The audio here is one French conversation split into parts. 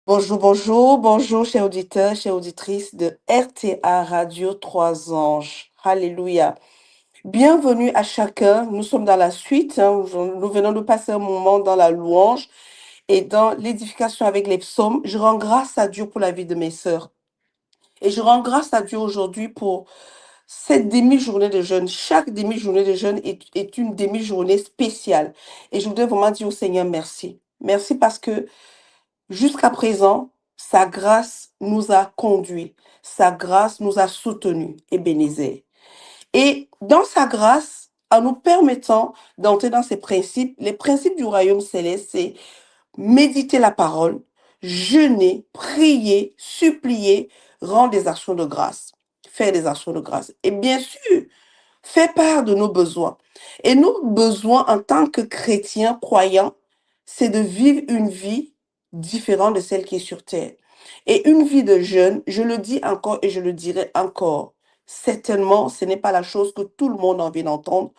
Bonjour, bonjour, bonjour, chers auditeurs, chères auditrices de RTA Radio 3 Anges. Alléluia. Bienvenue à chacun. Nous sommes dans la suite. Nous venons de passer un moment dans la louange et dans l'édification avec les psaumes. Je rends grâce à Dieu pour la vie de mes sœurs. Et je rends grâce à Dieu aujourd'hui pour cette demi-journée de jeûne. Chaque demi-journée de jeûne est une demi-journée spéciale. Et je voudrais vraiment dire au Seigneur merci. Merci parce que jusqu'à présent, sa grâce nous a conduits, sa grâce nous a soutenus et bénis. Et dans sa grâce, en nous permettant d'entrer dans ses principes, les principes du royaume céleste, c'est méditer la parole, jeûner, prier, supplier, rendre des actions de grâce, faire des actions de grâce. Et bien sûr, fait part de nos besoins. Et nos besoins en tant que chrétiens croyants, c'est de vivre une vie différente de celle qui est sur terre. Et une vie de jeûne, je le dis encore et je le dirai encore, certainement, ce n'est pas la chose que tout le monde a envie d'entendre.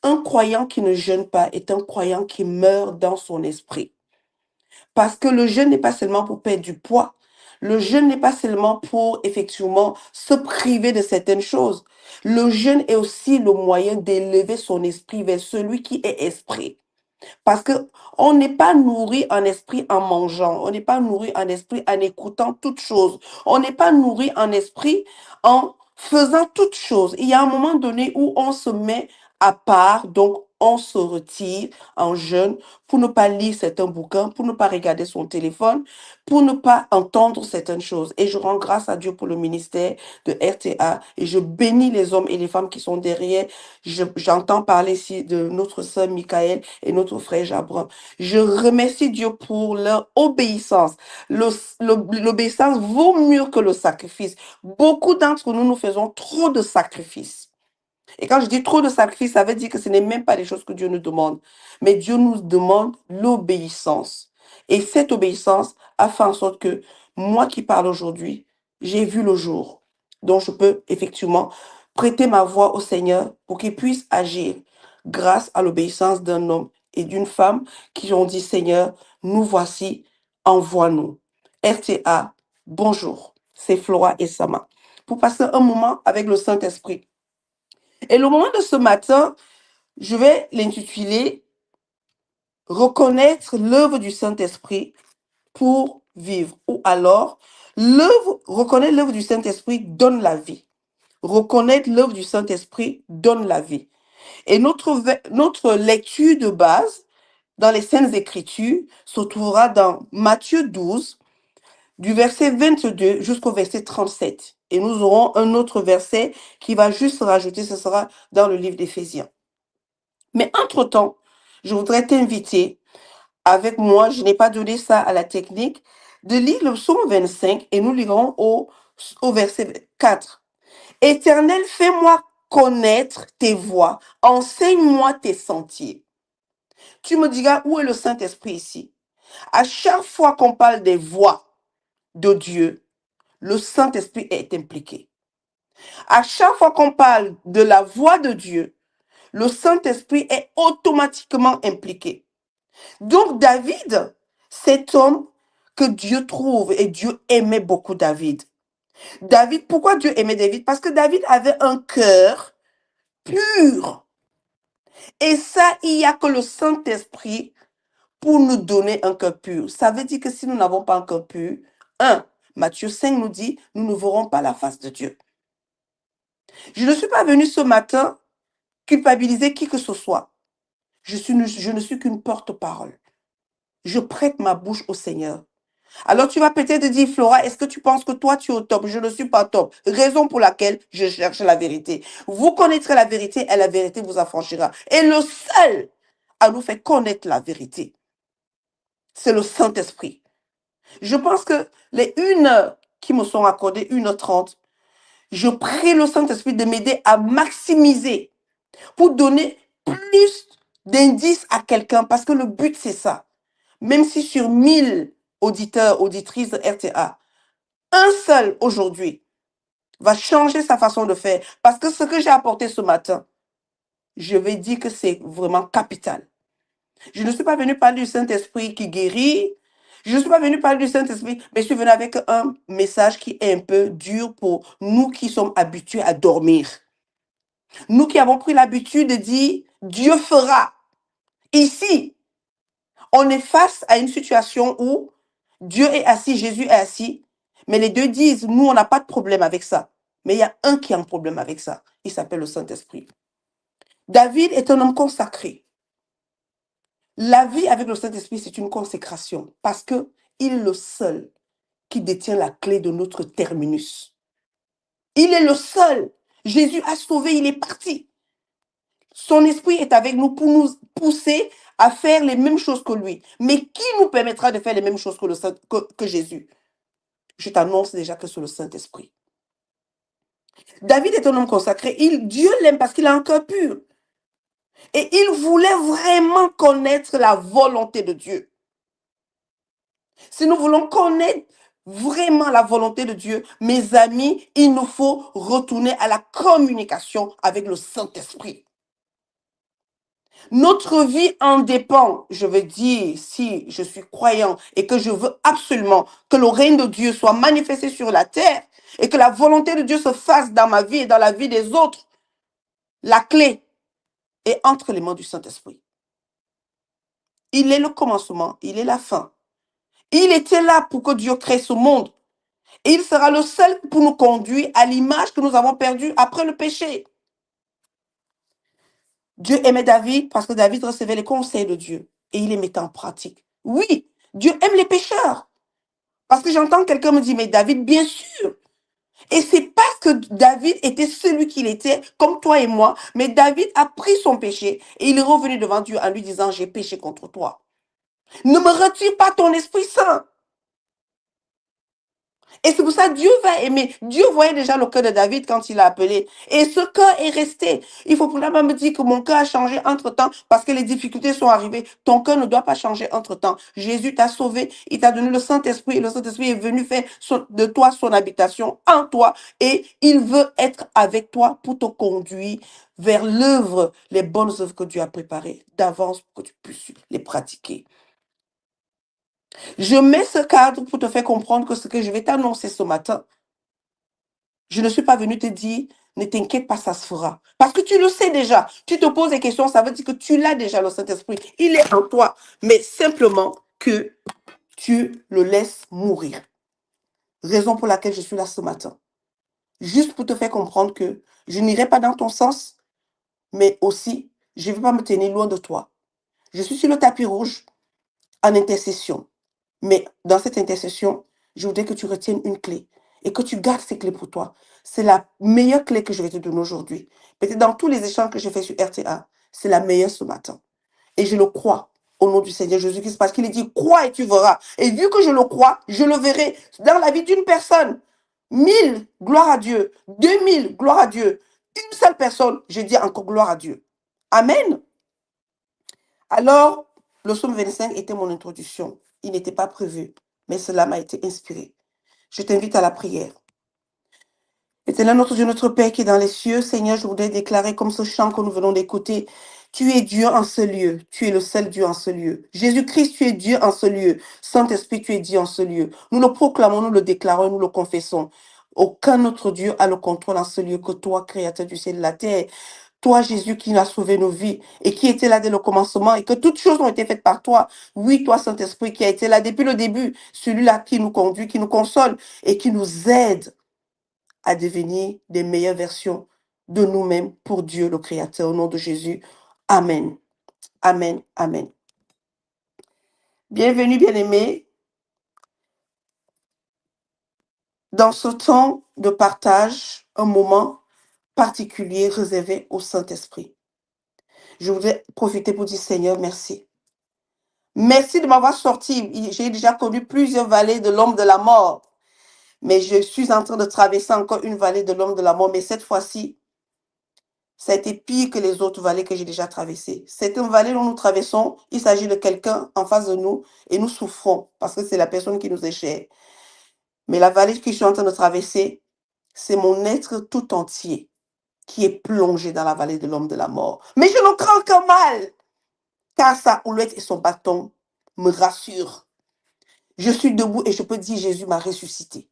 Un croyant qui ne jeûne pas est un croyant qui meurt dans son esprit. Parce que le jeûne n'est pas seulement pour perdre du poids. Le jeûne n'est pas seulement pour effectivement se priver de certaines choses. Le jeûne est aussi le moyen d'élever son esprit vers celui qui est esprit. Parce que on n'est pas nourri en esprit en mangeant. On n'est pas nourri en esprit en écoutant toutes choses. On n'est pas nourri en esprit en faisant toutes choses. Il y a un moment donné où on se met à part, donc on se retire en jeûne pour ne pas lire certains bouquins, pour ne pas regarder son téléphone, pour ne pas entendre certaines choses. Et je rends grâce à Dieu pour le ministère de RTA et je bénis les hommes et les femmes qui sont derrière. J'entends parler ici de notre sœur Michael et notre frère Jabran. Je remercie Dieu pour leur obéissance. L'obéissance vaut mieux que le sacrifice. Beaucoup d'entre nous, nous faisons trop de sacrifices. Et quand je dis trop de sacrifices, ça veut dire que ce n'est même pas des choses que Dieu nous demande. Mais Dieu nous demande l'obéissance. Et cette obéissance a fait en sorte que moi qui parle aujourd'hui, j'ai vu le jour. Donc je peux effectivement prêter ma voix au Seigneur pour qu'il puisse agir grâce à l'obéissance d'un homme et d'une femme qui ont dit, Seigneur, nous voici, envoie-nous. RTA, bonjour. C'est Flora et Sama. Pour passer un moment avec le Saint-Esprit. Et le moment de ce matin, je vais l'intituler Reconnaître l'œuvre du Saint-Esprit pour vivre. Ou alors, reconnaître l'œuvre du Saint-Esprit donne la vie. Reconnaître l'œuvre du Saint-Esprit donne la vie. Et notre lecture de base dans les Saintes Écritures se trouvera dans Matthieu 12, du verset 22 jusqu'au verset 37. Et nous aurons un autre verset qui va juste se rajouter, ce sera dans le livre d'Éphésiens. Mais entre-temps, je voudrais t'inviter avec moi, je n'ai pas donné ça à la technique, de lire le psaume 25 et nous lirons au verset 4. Éternel, fais-moi connaître tes voies, enseigne-moi tes sentiers. Tu me diras, où est le Saint-Esprit ici? À chaque fois qu'on parle des voies de Dieu, le Saint-Esprit est impliqué. À chaque fois qu'on parle de la voix de Dieu, le Saint-Esprit est automatiquement impliqué. Donc David, cet homme que Dieu trouve, et Dieu aimait beaucoup David. David, pourquoi Dieu aimait David? Parce que David avait un cœur pur. Et ça, il n'y a que le Saint-Esprit pour nous donner un cœur pur. Ça veut dire que si nous n'avons pas un cœur pur, Matthieu 5 nous dit, nous ne verrons pas la face de Dieu. Je ne suis pas venu ce matin culpabiliser qui que ce soit. Je ne suis qu'une porte-parole. Je prête ma bouche au Seigneur. Alors tu vas peut-être dire, Flora, est-ce que tu penses que toi tu es au top? Je ne suis pas top. Raison pour laquelle je cherche la vérité. Vous connaîtrez la vérité et la vérité vous affranchira. Et le seul à nous faire connaître la vérité, c'est le Saint-Esprit. Je pense que les 1 heure qui me sont accordées, 1h30, je prie le Saint-Esprit de m'aider à maximiser pour donner plus d'indices à quelqu'un parce que le but c'est ça. Même si sur 1000 auditeurs, auditrices de RTA, un seul aujourd'hui va changer sa façon de faire. Parce que ce que j'ai apporté ce matin, je vais dire que c'est vraiment capital. Je ne suis pas venue parler du Saint-Esprit qui guérit. Je ne suis pas venue parler du Saint-Esprit, mais je suis venue avec un message qui est un peu dur pour nous qui sommes habitués à dormir. Nous qui avons pris l'habitude de dire Dieu fera. Ici, on est face à une situation où Dieu est assis, Jésus est assis, mais les deux disent, nous, on n'a pas de problème avec ça. Mais il y a un qui a un problème avec ça. Il s'appelle le Saint-Esprit. David est un homme consacré. La vie avec le Saint-Esprit, c'est une consécration parce que il est le seul qui détient la clé de notre terminus. Il est le seul. Jésus a sauvé, il est parti. Son esprit est avec nous pour nous pousser à faire les mêmes choses que lui. Mais qui nous permettra de faire les mêmes choses que Jésus? Je t'annonce déjà que c'est le Saint-Esprit. David est un homme consacré. Dieu l'aime parce qu'il a un cœur pur. Et il voulait vraiment connaître la volonté de Dieu. Si nous voulons connaître vraiment la volonté de Dieu, mes amis, il nous faut retourner à la communication avec le Saint-Esprit. Notre vie en dépend. Je veux dire, si je suis croyant et que je veux absolument que le règne de Dieu soit manifesté sur la terre et que la volonté de Dieu se fasse dans ma vie et dans la vie des autres, la clé est entre les mains du Saint-Esprit. Il est le commencement, il est la fin. Il était là pour que Dieu crée ce monde. Et il sera le seul pour nous conduire à l'image que nous avons perdue après le péché. Dieu aimait David parce que David recevait les conseils de Dieu et il les mettait en pratique. Oui, Dieu aime les pécheurs. Parce que j'entends quelqu'un me dire, mais David, bien sûr. Et c'est parce que David était celui qu'il était, comme toi et moi, mais David a pris son péché et il est revenu devant Dieu en lui disant, j'ai péché contre toi. Ne me retire pas ton Esprit Saint. Et c'est pour ça que Dieu va aimer. Dieu voyait déjà le cœur de David quand il l'a appelé. Et ce cœur est resté. Il faut pas me dire que mon cœur a changé entre-temps parce que les difficultés sont arrivées. Ton cœur ne doit pas changer entre-temps. Jésus t'a sauvé. Il t'a donné le Saint-Esprit. Et le Saint-Esprit est venu faire de toi son habitation en toi. Et il veut être avec toi pour te conduire vers l'œuvre, les bonnes œuvres que Dieu a préparées d'avance pour que tu puisses les pratiquer. Je mets ce cadre pour te faire comprendre que ce que je vais t'annoncer ce matin, je ne suis pas venue te dire, ne t'inquiète pas, ça se fera. Parce que tu le sais déjà. Tu te poses des questions, ça veut dire que tu l'as déjà, le Saint-Esprit. Il est en toi. Mais simplement que tu le laisses mourir. Raison pour laquelle je suis là ce matin. Juste pour te faire comprendre que je n'irai pas dans ton sens, mais aussi, je ne vais pas me tenir loin de toi. Je suis sur le tapis rouge en intercession. Mais dans cette intercession, je voudrais que tu retiennes une clé et que tu gardes ces clés pour toi. C'est la meilleure clé que je vais te donner aujourd'hui. Peut-être dans tous les échanges que j'ai fait sur RTA, c'est la meilleure ce matin. Et je le crois au nom du Seigneur Jésus-Christ parce qu'il est dit, crois et tu verras. Et vu que je le crois, je le verrai dans la vie d'une personne. 1000, gloire à Dieu. 2000, gloire à Dieu. Une seule personne, je dis encore gloire à Dieu. Amen. Alors, le psaume 25 était mon introduction. Il n'était pas prévu, mais cela m'a été inspiré. Je t'invite à la prière. Éternel notre Dieu, notre Père qui est dans les cieux, Seigneur, je voudrais déclarer comme ce chant que nous venons d'écouter, tu es Dieu en ce lieu, tu es le seul Dieu en ce lieu. Jésus-Christ, tu es Dieu en ce lieu. Saint-Esprit, tu es Dieu en ce lieu. Nous le proclamons, nous le déclarons, nous le confessons. Aucun autre Dieu a le contrôle en ce lieu que toi, Créateur du ciel et de la terre. Toi, Jésus, qui a sauvé nos vies et qui était là dès le commencement et que toutes choses ont été faites par toi. Oui, toi, Saint-Esprit, qui a été là depuis le début, celui-là qui nous conduit, qui nous console et qui nous aide à devenir des meilleures versions de nous-mêmes pour Dieu, le Créateur. Au nom de Jésus. Amen. Amen. Amen. Bienvenue, bien-aimés, dans ce temps de partage, un moment particulier réservé au Saint-Esprit. Je voudrais profiter pour dire, Seigneur, merci. Merci de m'avoir sorti. J'ai déjà connu plusieurs vallées de l'homme de la mort. Mais je suis en train de traverser encore une vallée de l'homme de la mort. Mais cette fois-ci, ça a été pire que les autres vallées que j'ai déjà traversées. C'est une vallée dont nous traversons. Il s'agit de quelqu'un en face de nous et nous souffrons parce que c'est la personne qui nous est chère. Mais la vallée que je suis en train de traverser, c'est mon être tout entier qui est plongé dans la vallée de l'homme de la mort. Mais je ne crains qu'un mal, car sa houlette et son bâton me rassurent. Je suis debout et je peux dire Jésus m'a ressuscité.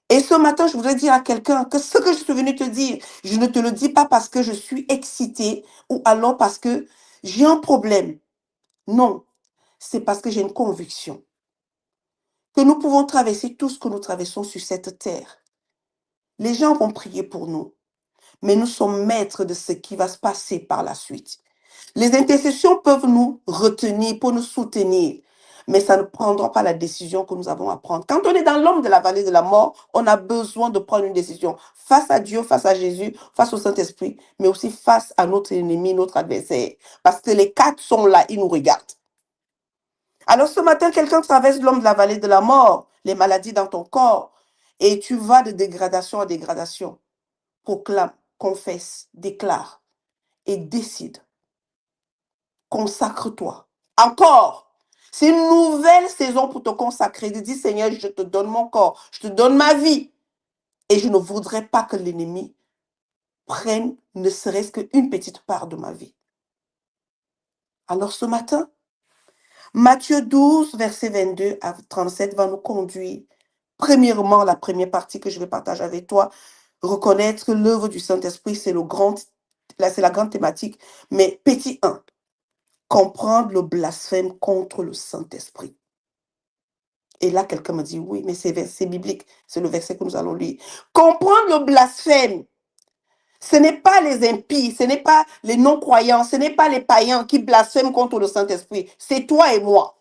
Et ce matin, je voudrais dire à quelqu'un que ce que je suis venu te dire, je ne te le dis pas parce que je suis excitée ou alors parce que j'ai un problème. Non, c'est parce que j'ai une conviction que nous pouvons traverser tout ce que nous traversons sur cette terre. Les gens vont prier pour nous, mais nous sommes maîtres de ce qui va se passer par la suite. Les intercessions peuvent nous retenir pour nous soutenir, mais ça ne prendra pas la décision que nous avons à prendre. Quand on est dans l'ombre de la vallée de la mort, on a besoin de prendre une décision face à Dieu, face à Jésus, face au Saint-Esprit, mais aussi face à notre ennemi, notre adversaire. Parce que les quatre sont là, ils nous regardent. Alors ce matin, quelqu'un traverse l'ombre de la vallée de la mort, les maladies dans ton corps, et tu vas de dégradation à dégradation. Proclame, confesse, déclare et décide. Consacre-toi. Encore. C'est une nouvelle saison pour te consacrer. Dis, Seigneur, je te donne mon corps, je te donne ma vie. Et je ne voudrais pas que l'ennemi prenne ne serait-ce qu'une petite part de ma vie. Alors ce matin, Matthieu 12, verset 22 à 37 va nous conduire. Premièrement, la première partie que je vais partager avec toi, reconnaître que l'œuvre du Saint-Esprit, c'est la grande thématique. Mais petit 1, comprendre le blasphème contre le Saint-Esprit. Et là, quelqu'un me dit, oui, mais c'est biblique. C'est le verset que nous allons lire. Comprendre le blasphème. Ce n'est pas les impies, ce n'est pas les non-croyants, ce n'est pas les païens qui blasphèment contre le Saint-Esprit. C'est toi et moi.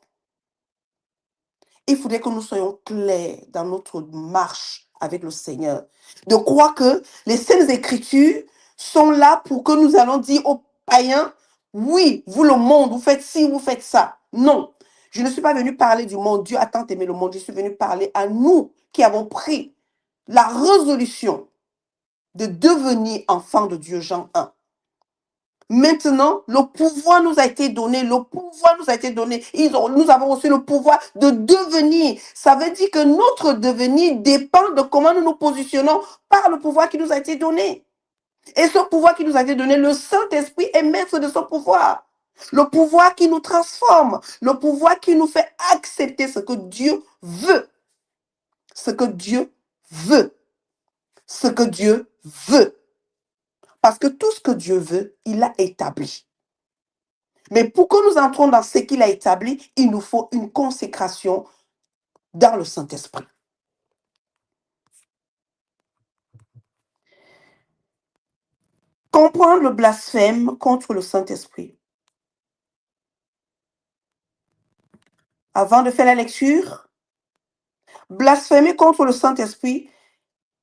Il faudrait que nous soyons clairs dans notre marche avec le Seigneur. De croire que les Saintes Écritures sont là pour que nous allons dire aux païens, oui, vous le monde, vous faites ci, vous faites ça. Non, je ne suis pas venu parler du monde. Dieu a tant aimé le monde. Je suis venu parler à nous qui avons pris la résolution de devenir enfants de Dieu, Jean 1. Maintenant, le pouvoir nous a été donné. Le pouvoir nous a été donné. Nous avons reçu le pouvoir de devenir. Ça veut dire que notre devenir dépend de comment nous nous positionnons par le pouvoir qui nous a été donné. Et ce pouvoir qui nous a été donné, le Saint-Esprit est maître de ce pouvoir. Le pouvoir qui nous transforme. Le pouvoir qui nous fait accepter ce que Dieu veut. Ce que Dieu veut. Ce que Dieu veut. Parce que tout ce que Dieu veut, il l'a établi. Mais pour que nous entrons dans ce qu'il a établi, il nous faut une consécration dans le Saint-Esprit. Comprendre le blasphème contre le Saint-Esprit. Avant de faire la lecture, blasphémer contre le Saint-Esprit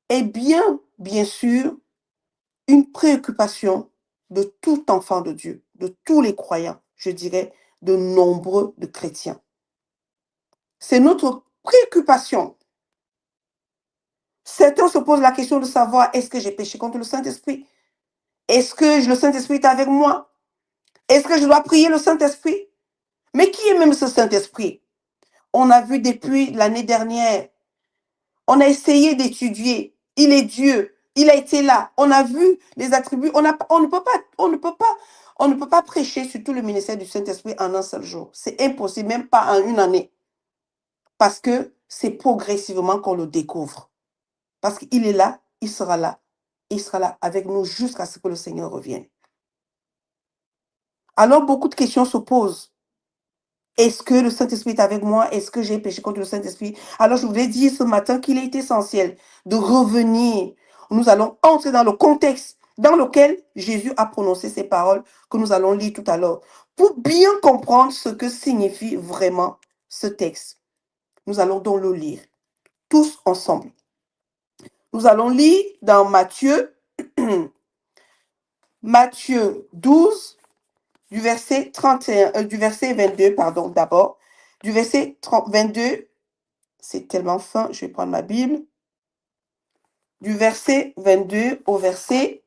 est bien sûr, une préoccupation de tout enfant de Dieu, de tous les croyants, je dirais, de nombreux de chrétiens. C'est notre préoccupation. Certains se posent la question de savoir, est-ce que j'ai péché contre le Saint-Esprit? Est-ce que le Saint-Esprit est avec moi? Est-ce que je dois prier le Saint-Esprit? Mais qui est même ce Saint-Esprit? On a vu depuis l'année dernière, on a essayé d'étudier. Il est Dieu, il a été là. On a vu les attributs. On ne peut pas prêcher sur tout le ministère du Saint-Esprit en un seul jour. C'est impossible, même pas en une année. Parce que c'est progressivement qu'on le découvre. Parce qu'il est là, il sera là. Il sera là avec nous jusqu'à ce que le Seigneur revienne. Alors, beaucoup de questions se posent. Est-ce que le Saint-Esprit est avec moi? Est-ce que j'ai péché contre le Saint-Esprit? Alors, je voudrais dire ce matin qu'il est essentiel de revenir. Nous allons entrer dans le contexte dans lequel Jésus a prononcé ces paroles que nous allons lire tout à l'heure pour bien comprendre ce que signifie vraiment ce texte. Nous allons donc le lire tous ensemble. Nous allons lire dans Matthieu 12, du verset 22, pardon, d'abord. Du verset 22, c'est tellement fin, je vais prendre ma Bible. Du verset 22 au verset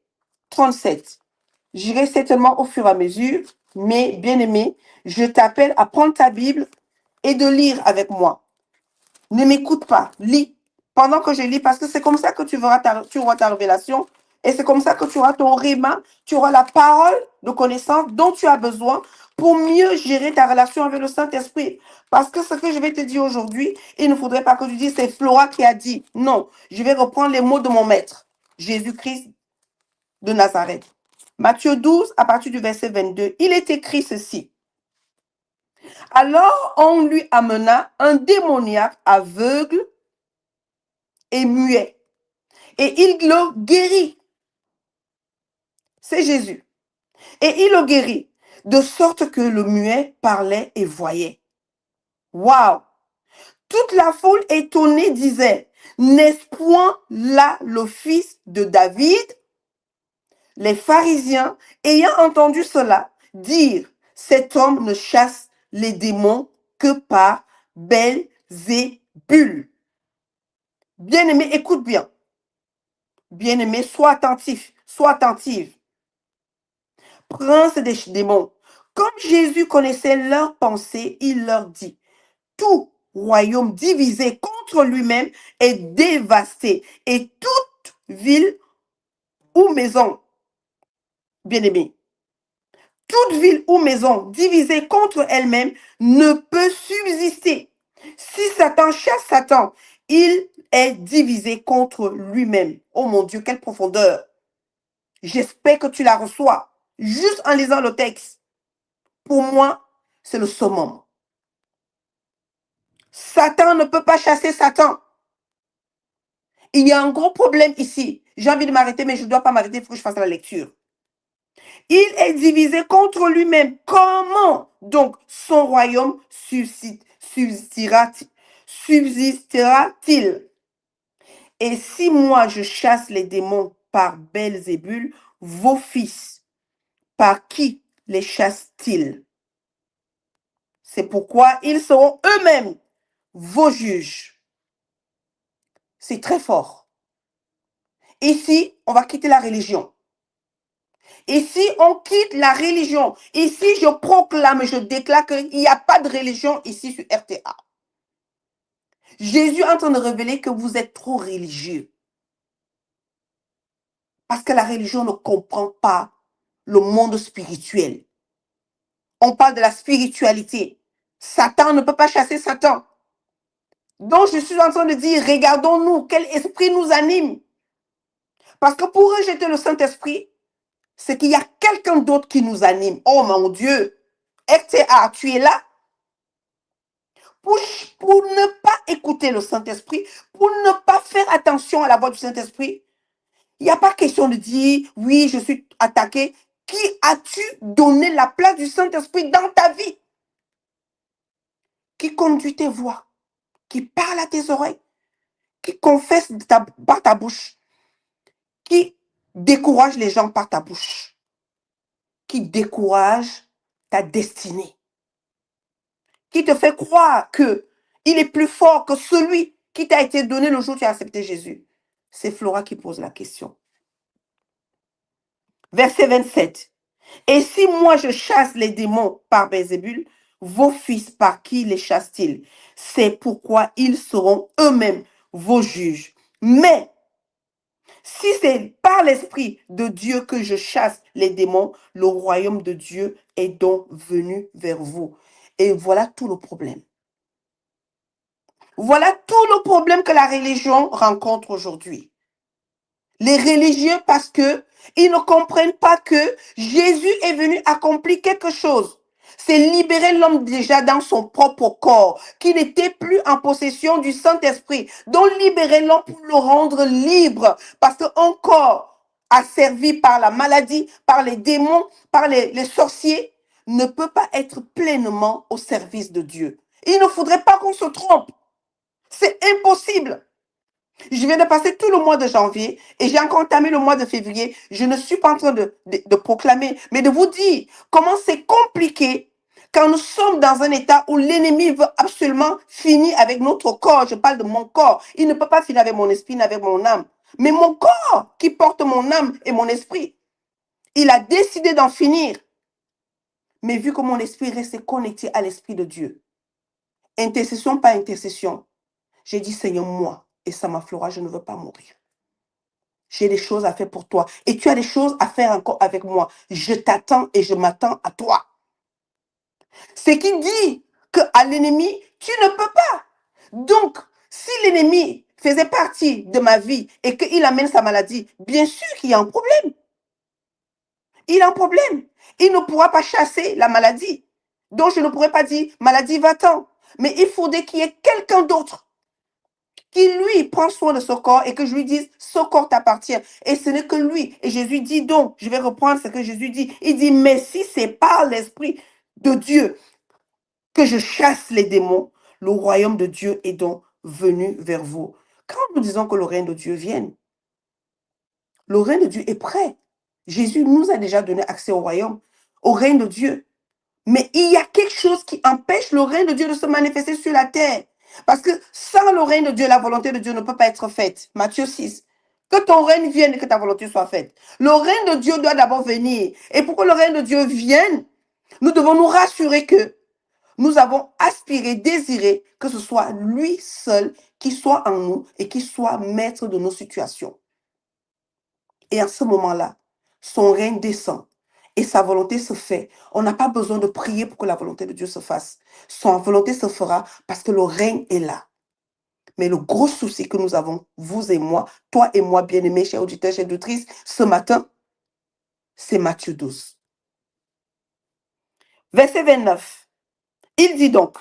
37. J'irai certainement au fur et à mesure, mais bien aimé, je t'appelle à prendre ta Bible et de lire avec moi. Ne m'écoute pas, lis pendant que je lis, parce que c'est comme ça que tu auras ta révélation. Et c'est comme ça que tu auras ton réma, tu auras la parole de connaissance dont tu as besoin pour mieux gérer ta relation avec le Saint-Esprit. Parce que ce que je vais te dire aujourd'hui, il ne faudrait pas que tu dises c'est Flora qui a dit. Non, je vais reprendre les mots de mon maître, Jésus-Christ de Nazareth. Matthieu 12, à partir du verset 22, il est écrit ceci. Alors on lui amena un démoniaque aveugle et muet, et il le guérit. C'est Jésus. Et il le guérit, de sorte que le muet parlait et voyait. Waouh! Toute la foule étonnée disait, n'est-ce point là le fils de David? Les pharisiens, ayant entendu cela, dirent, cet homme ne chasse les démons que par Belzébul. Bien-aimé, écoute bien. Bien-aimé, sois attentif, sois attentive. Prince des démons. Comme Jésus connaissait leurs pensées, il leur dit, tout royaume divisé contre lui-même est dévasté, et toute ville ou maison, bien-aimé, toute ville ou maison divisée contre elle-même ne peut subsister. Si Satan chasse Satan, il est divisé contre lui-même. Oh mon Dieu, quelle profondeur! J'espère que tu la reçois juste en lisant le texte. Pour moi, c'est le summum. Satan ne peut pas chasser Satan. Il y a un gros problème ici. J'ai envie de m'arrêter, mais je ne dois pas m'arrêter, il faut que je fasse la lecture. Il est divisé contre lui-même. Comment donc son royaume subsistera-t-il? Et si moi je chasse les démons par Belzébul, vos fils, par qui les chassent-ils? C'est pourquoi ils seront eux-mêmes vos juges. C'est très fort. Ici, on va quitter la religion. Ici, on quitte la religion. Ici, je proclame, je déclare qu'il n'y a pas de religion ici sur RTA. Jésus est en train de révéler que vous êtes trop religieux. Parce que la religion ne comprend pas le monde spirituel. On parle de la spiritualité. Satan ne peut pas chasser Satan. Donc, je suis en train de dire, regardons-nous, quel esprit nous anime. Parce que pour rejeter le Saint-Esprit, c'est qu'il y a quelqu'un d'autre qui nous anime. Oh mon Dieu, RTA, tu es là pour ne pas écouter le Saint-Esprit, pour ne pas faire attention à la voix du Saint-Esprit. Il n'y a pas question de dire, oui, je suis attaqué. Qui as-tu donné la place du Saint-Esprit dans ta vie? Qui conduit tes voix, qui parle à tes oreilles, qui confesse par ta bouche, qui décourage les gens par ta bouche, qui décourage ta destinée, qui te fait croire que il est plus fort que celui qui t'a été donné le jour où tu as accepté Jésus. C'est Flora qui pose la question. Verset 27. Et si moi je chasse les démons par Belzébul, vos fils par qui les chassent-ils? C'est pourquoi ils seront eux-mêmes vos juges. Mais si c'est par l'Esprit de Dieu que je chasse les démons, le royaume de Dieu est donc venu vers vous. Et voilà tout le problème. Voilà tout le problème que la religion rencontre aujourd'hui. Les religieux, parce que ils ne comprennent pas que Jésus est venu accomplir quelque chose. C'est libérer l'homme déjà dans son propre corps, qui n'était plus en possession du Saint-Esprit. Donc libérer l'homme pour le rendre libre, parce qu'un corps asservi par la maladie, par les démons, par les sorciers, ne peut pas être pleinement au service de Dieu. Il ne faudrait pas qu'on se trompe. C'est impossible. Je viens de passer tout le mois de janvier et j'ai encore entamé le mois de février. Je ne suis pas en train de proclamer, mais de vous dire comment c'est compliqué quand nous sommes dans un état où l'ennemi veut absolument finir avec notre corps. Je parle de mon corps. Il ne peut pas finir avec mon esprit ni avec mon âme. Mais mon corps qui porte mon âme et mon esprit, il a décidé d'en finir. Mais vu que mon esprit reste connecté à l'esprit de Dieu, intercession par intercession, j'ai dit Seigneur, moi, et ça m'affleura, je ne veux pas mourir. J'ai des choses à faire pour toi. Et tu as des choses à faire encore avec moi. Je t'attends et je m'attends à toi. Ce qui dit qu'à l'ennemi, tu ne peux pas. Donc, si l'ennemi faisait partie de ma vie et qu'il amène sa maladie, bien sûr qu'il y a un problème. Il a un problème. Il ne pourra pas chasser la maladie. Donc, je ne pourrais pas dire, maladie, va-t'en. Mais il faudrait qu'il y ait quelqu'un d'autre qui, lui, prend soin de ce corps et que je lui dise, ce corps t'appartient. Et ce n'est que lui. Et Jésus dit donc, je vais reprendre ce que Jésus dit. Il dit, mais si c'est par l'Esprit de Dieu que je chasse les démons, le royaume de Dieu est donc venu vers vous. Quand nous disons que le règne de Dieu vienne, le règne de Dieu est prêt. Jésus nous a déjà donné accès au royaume, au règne de Dieu. Mais il y a quelque chose qui empêche le règne de Dieu de se manifester sur la terre. Parce que sans le règne de Dieu, la volonté de Dieu ne peut pas être faite. Matthieu 6. Que ton règne vienne et que ta volonté soit faite. Le règne de Dieu doit d'abord venir. Et pour que le règne de Dieu vienne, nous devons nous rassurer que nous avons aspiré, désiré que ce soit lui seul qui soit en nous et qui soit maître de nos situations. Et à ce moment-là, son règne descend et sa volonté se fait. On n'a pas besoin de prier pour que la volonté de Dieu se fasse. Son volonté se fera parce que le règne est là. Mais le gros souci que nous avons, vous et moi, toi et moi, bien-aimés, chers auditeurs, chers auditrices, ce matin, c'est Matthieu 12. Verset 29. Il dit donc,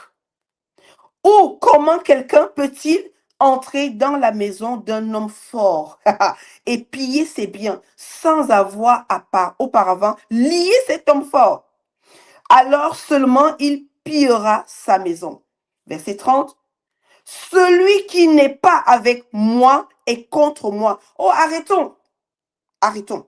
ou comment quelqu'un peut-il entrer dans la maison d'un homme fort et piller ses biens sans avoir auparavant lié cet homme fort? Alors seulement il pillera sa maison. Verset 30. Celui qui n'est pas avec moi est contre moi. Oh, arrêtons. Arrêtons.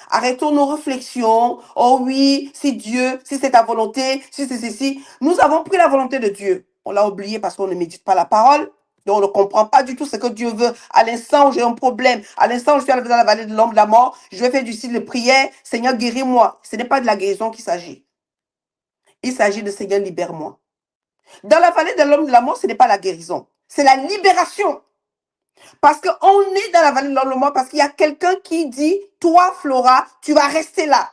Arrêtons nos réflexions. Oh oui, si Dieu, si c'est ta volonté, si c'est ceci. Nous avons pris la volonté de Dieu. On l'a oublié parce qu'on ne médite pas la parole. Donc on ne comprend pas du tout ce que Dieu veut. À l'instant où j'ai un problème, à l'instant où je suis dans la vallée de l'ombre de la mort, je vais faire du style de prière. Seigneur, guéris-moi. Ce n'est pas de la guérison qu'il s'agit. Il s'agit de Seigneur, libère-moi. Dans la vallée de l'homme de la mort, ce n'est pas la guérison. C'est la libération. Parce qu'on est dans la vallée de l'homme de la mort parce qu'il y a quelqu'un qui dit, toi, Flora, tu vas rester là.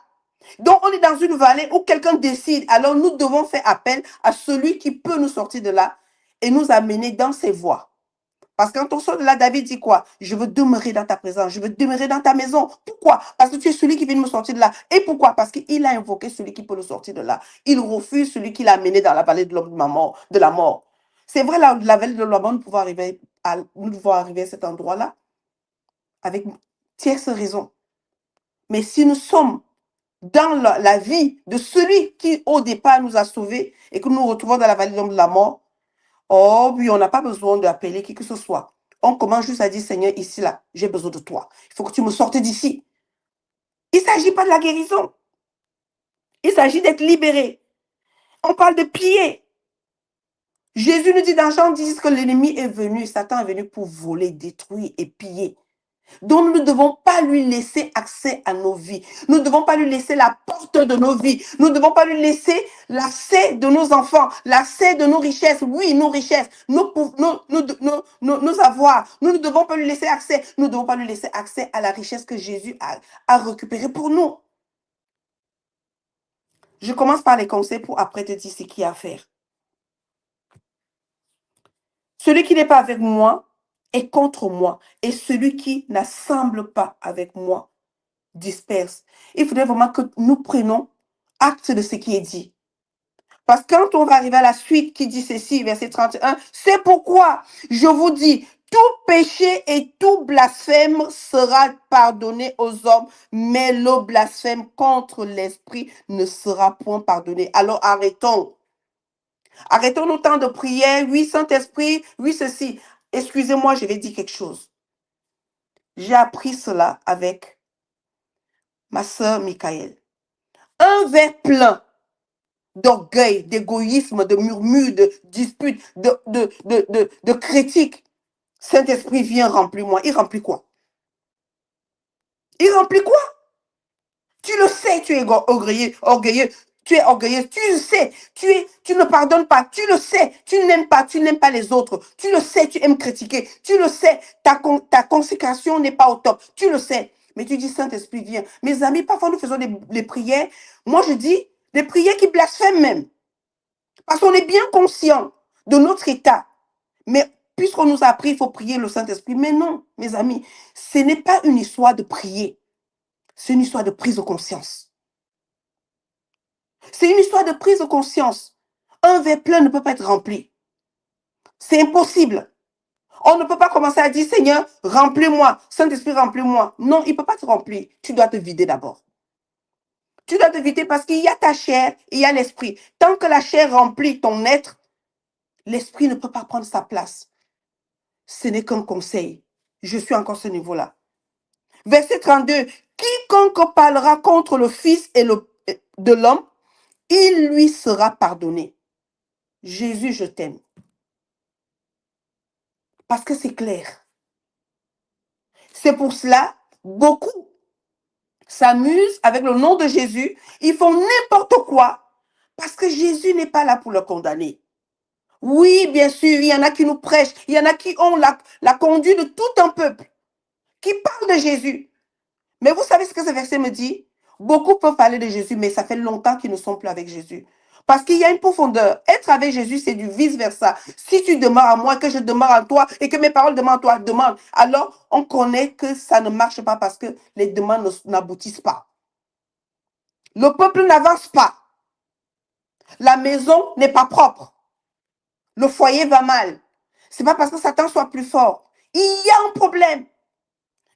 Donc, on est dans une vallée où quelqu'un décide. Alors, nous devons faire appel à celui qui peut nous sortir de là et nous amener dans ses voies. Parce que quand on sort de là, David dit quoi? Je veux demeurer dans ta présence, je veux demeurer dans ta maison. Pourquoi? Parce que tu es celui qui vient me sortir de là. Et pourquoi? Parce qu'il a invoqué celui qui peut le sortir de là. Il refuse celui qui l'a amené dans la vallée de la mort. C'est vrai, la vallée de la mort, nous devons arriver à cet endroit-là avec tierce raison. Mais si nous sommes dans la vie de celui qui, au départ, nous a sauvés et que nous nous retrouvons dans la vallée de la mort, oh oui, on n'a pas besoin d'appeler qui que ce soit. On commence juste à dire, Seigneur, ici, là, j'ai besoin de toi. Il faut que tu me sortes d'ici. Il ne s'agit pas de la guérison. Il s'agit d'être libéré. On parle de piller. Jésus nous dit dans Jean 10 que l'ennemi est venu, Satan est venu pour voler, détruire et piller. Donc, nous ne devons pas lui laisser accès à nos vies. Nous ne devons pas lui laisser la porte de nos vies. Nous ne devons pas lui laisser l'accès de nos enfants, l'accès de nos richesses. Oui, nos richesses, nos avoirs. Nous ne devons pas lui laisser accès. Nous ne devons pas lui laisser accès à la richesse que Jésus a récupérée pour nous. Je commence par les conseils pour après te dire ce qu'il y a à faire. Celui qui n'est pas avec moi est contre moi. Et celui qui n'assemble pas avec moi disperse. Il faudrait vraiment que nous prenions acte de ce qui est dit. Parce que quand on va arriver à la suite qui dit ceci, verset 31, c'est pourquoi je vous dis, tout péché et tout blasphème sera pardonné aux hommes, mais le blasphème contre l'esprit ne sera point pardonné. Alors arrêtons. Arrêtons nos temps de prière. Oui, Saint-Esprit, oui, ceci. Excusez-moi, je vais dire quelque chose. J'ai appris cela avec ma sœur Michael. Un verre plein d'orgueil, d'égoïsme, de murmures, de disputes, de critiques. Saint-Esprit, viens remplir moi. Il remplit quoi? Il remplit quoi? Tu le sais, tu es orgueilleux. tu es orgueilleuse, tu le sais, tu ne pardonnes pas, tu le sais, tu n'aimes pas les autres, tu le sais, tu aimes critiquer, tu le sais, ta consécration n'est pas au top, tu le sais. Mais tu dis, Saint-Esprit, viens. Mes amis, parfois nous faisons des prières, moi je dis, des prières qui blasphèment même. Parce qu'on est bien conscient de notre état. Mais puisqu'on nous a appris, il faut prier le Saint-Esprit. Mais non, mes amis, ce n'est pas une histoire de prier. C'est une histoire de prise de conscience. C'est une histoire de prise de conscience. Un verre plein ne peut pas être rempli. C'est impossible. On ne peut pas commencer à dire, Seigneur, remplis-moi. Saint-Esprit, remplis-moi. Non, il ne peut pas te remplir. Tu dois te vider d'abord. Tu dois te vider parce qu'il y a ta chair et il y a l'esprit. Tant que la chair remplit ton être, l'esprit ne peut pas prendre sa place. Ce n'est qu'un conseil. Je suis encore à ce niveau-là. Verset 32. Quiconque parlera contre le Fils de l'homme, il lui sera pardonné. Jésus, je t'aime. Parce que c'est clair. C'est pour cela, beaucoup s'amusent avec le nom de Jésus. Ils font n'importe quoi. Parce que Jésus n'est pas là pour le condamner. Oui, bien sûr, il y en a qui nous prêchent. Il y en a qui ont la conduite de tout un peuple. Qui parlent de Jésus. Mais vous savez ce que ce verset me dit? Beaucoup peuvent parler de Jésus, mais ça fait longtemps qu'ils ne sont plus avec Jésus. Parce qu'il y a une profondeur. Être avec Jésus, c'est du vice-versa. Si tu demeures à moi, que je demeure en toi et que mes paroles demeurent en toi, demande. Alors, on connaît que ça ne marche pas parce que les demandes n'aboutissent pas. Le peuple n'avance pas. La maison n'est pas propre. Le foyer va mal. Ce n'est pas parce que Satan soit plus fort. Il y a un problème.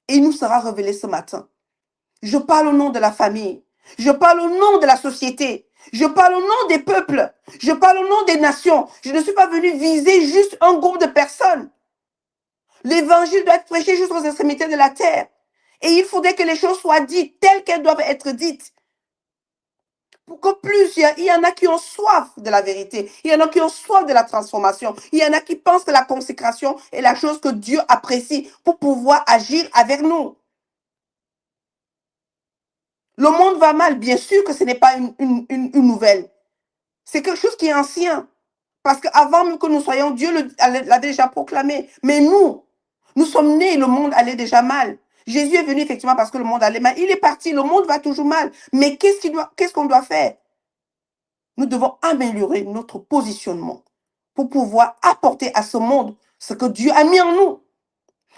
Et il nous sera révélé ce matin. Je parle au nom de la famille. Je parle au nom de la société. Je parle au nom des peuples. Je parle au nom des nations. Je ne suis pas venu viser juste un groupe de personnes. L'évangile doit être prêché jusqu'aux extrémités de la terre. Et il faudrait que les choses soient dites telles qu'elles doivent être dites. Pour que il y en a qui ont soif de la vérité. Il y en a qui ont soif de la transformation. Il y en a qui pensent que la consécration est la chose que Dieu apprécie pour pouvoir agir avec nous. Le monde va mal, bien sûr que ce n'est pas une nouvelle. C'est quelque chose qui est ancien. Parce qu'avant même que nous soyons, Dieu l'a déjà proclamé. Mais nous sommes nés, le monde allait déjà mal. Jésus est venu effectivement parce que le monde allait mal. Il est parti, le monde va toujours mal. Mais qu'est-ce qu'on doit faire? Nous devons améliorer notre positionnement pour pouvoir apporter à ce monde ce que Dieu a mis en nous.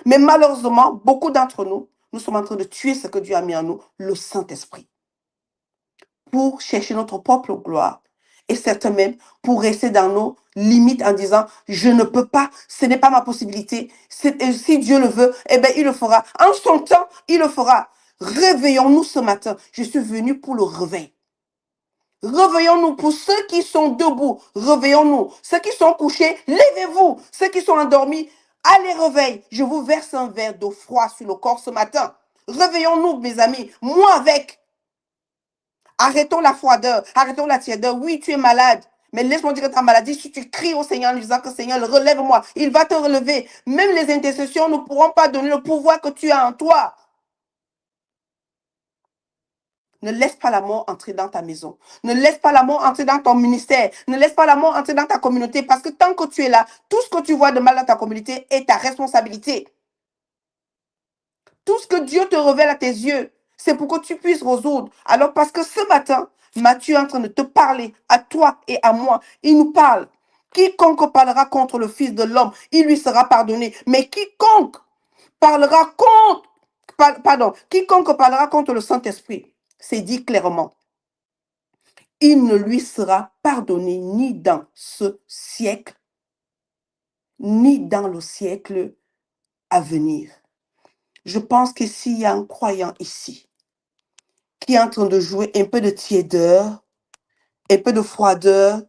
Mais malheureusement, beaucoup d'entre nous, nous sommes en train de tuer ce que Dieu a mis en nous, le Saint-Esprit, pour chercher notre propre gloire. Et certains même pour rester dans nos limites en disant, je ne peux pas, ce n'est pas ma possibilité. Si Dieu le veut, eh bien, il le fera. En son temps, il le fera. Réveillons-nous ce matin. Je suis venu pour le réveil. Réveillons-nous pour ceux qui sont debout. Réveillons-nous. Ceux qui sont couchés, levez-vous. Ceux qui sont endormis, allez réveil. Je vous verse un verre d'eau froide sur le corps ce matin. Réveillons-nous, mes amis. Moi avec. Arrêtons la froideur, arrêtons la tiédeur. Oui, tu es malade. Mais laisse-moi dire que ta maladie, si tu cries au Seigneur en lui disant que Seigneur, relève-moi, il va te relever. Même les intercessions ne pourront pas donner le pouvoir que tu as en toi. Ne laisse pas la mort entrer dans ta maison. Ne laisse pas la mort entrer dans ton ministère. Ne laisse pas la mort entrer dans ta communauté. Parce que tant que tu es là, tout ce que tu vois de mal dans ta communauté est ta responsabilité. Tout ce que Dieu te révèle à tes yeux, c'est pour que tu puisses résoudre. Alors parce que ce matin, Matthieu est en train de te parler à toi et à moi. Il nous parle. Quiconque parlera contre le Fils de l'homme, il lui sera pardonné. Mais quiconque parlera contre, quiconque parlera contre le Saint-Esprit, c'est dit clairement, il ne lui sera pardonné ni dans ce siècle, ni dans le siècle à venir. Je pense que s'il y a un croyant ici qui est en train de jouer un peu de tiédeur, un peu de froideur,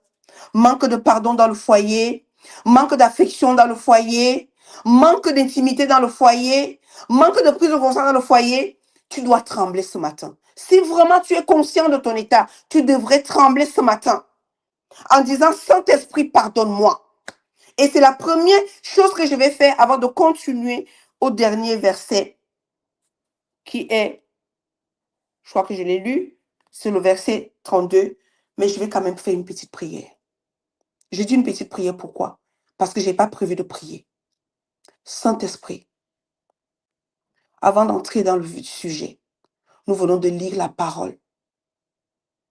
manque de pardon dans le foyer, manque d'affection dans le foyer, manque d'intimité dans le foyer, manque de prise de conscience dans le foyer, tu dois trembler ce matin. Si vraiment tu es conscient de ton état, tu devrais trembler ce matin en disant, Saint-Esprit, pardonne-moi. Et c'est la première chose que je vais faire avant de continuer au dernier verset qui est, je crois que je l'ai lu, c'est le verset 32. Mais je vais quand même faire une petite prière. Je dis une petite prière, pourquoi? Parce que je n'ai pas prévu de prier. Saint-Esprit, avant d'entrer dans le vif du sujet, nous venons de lire la parole.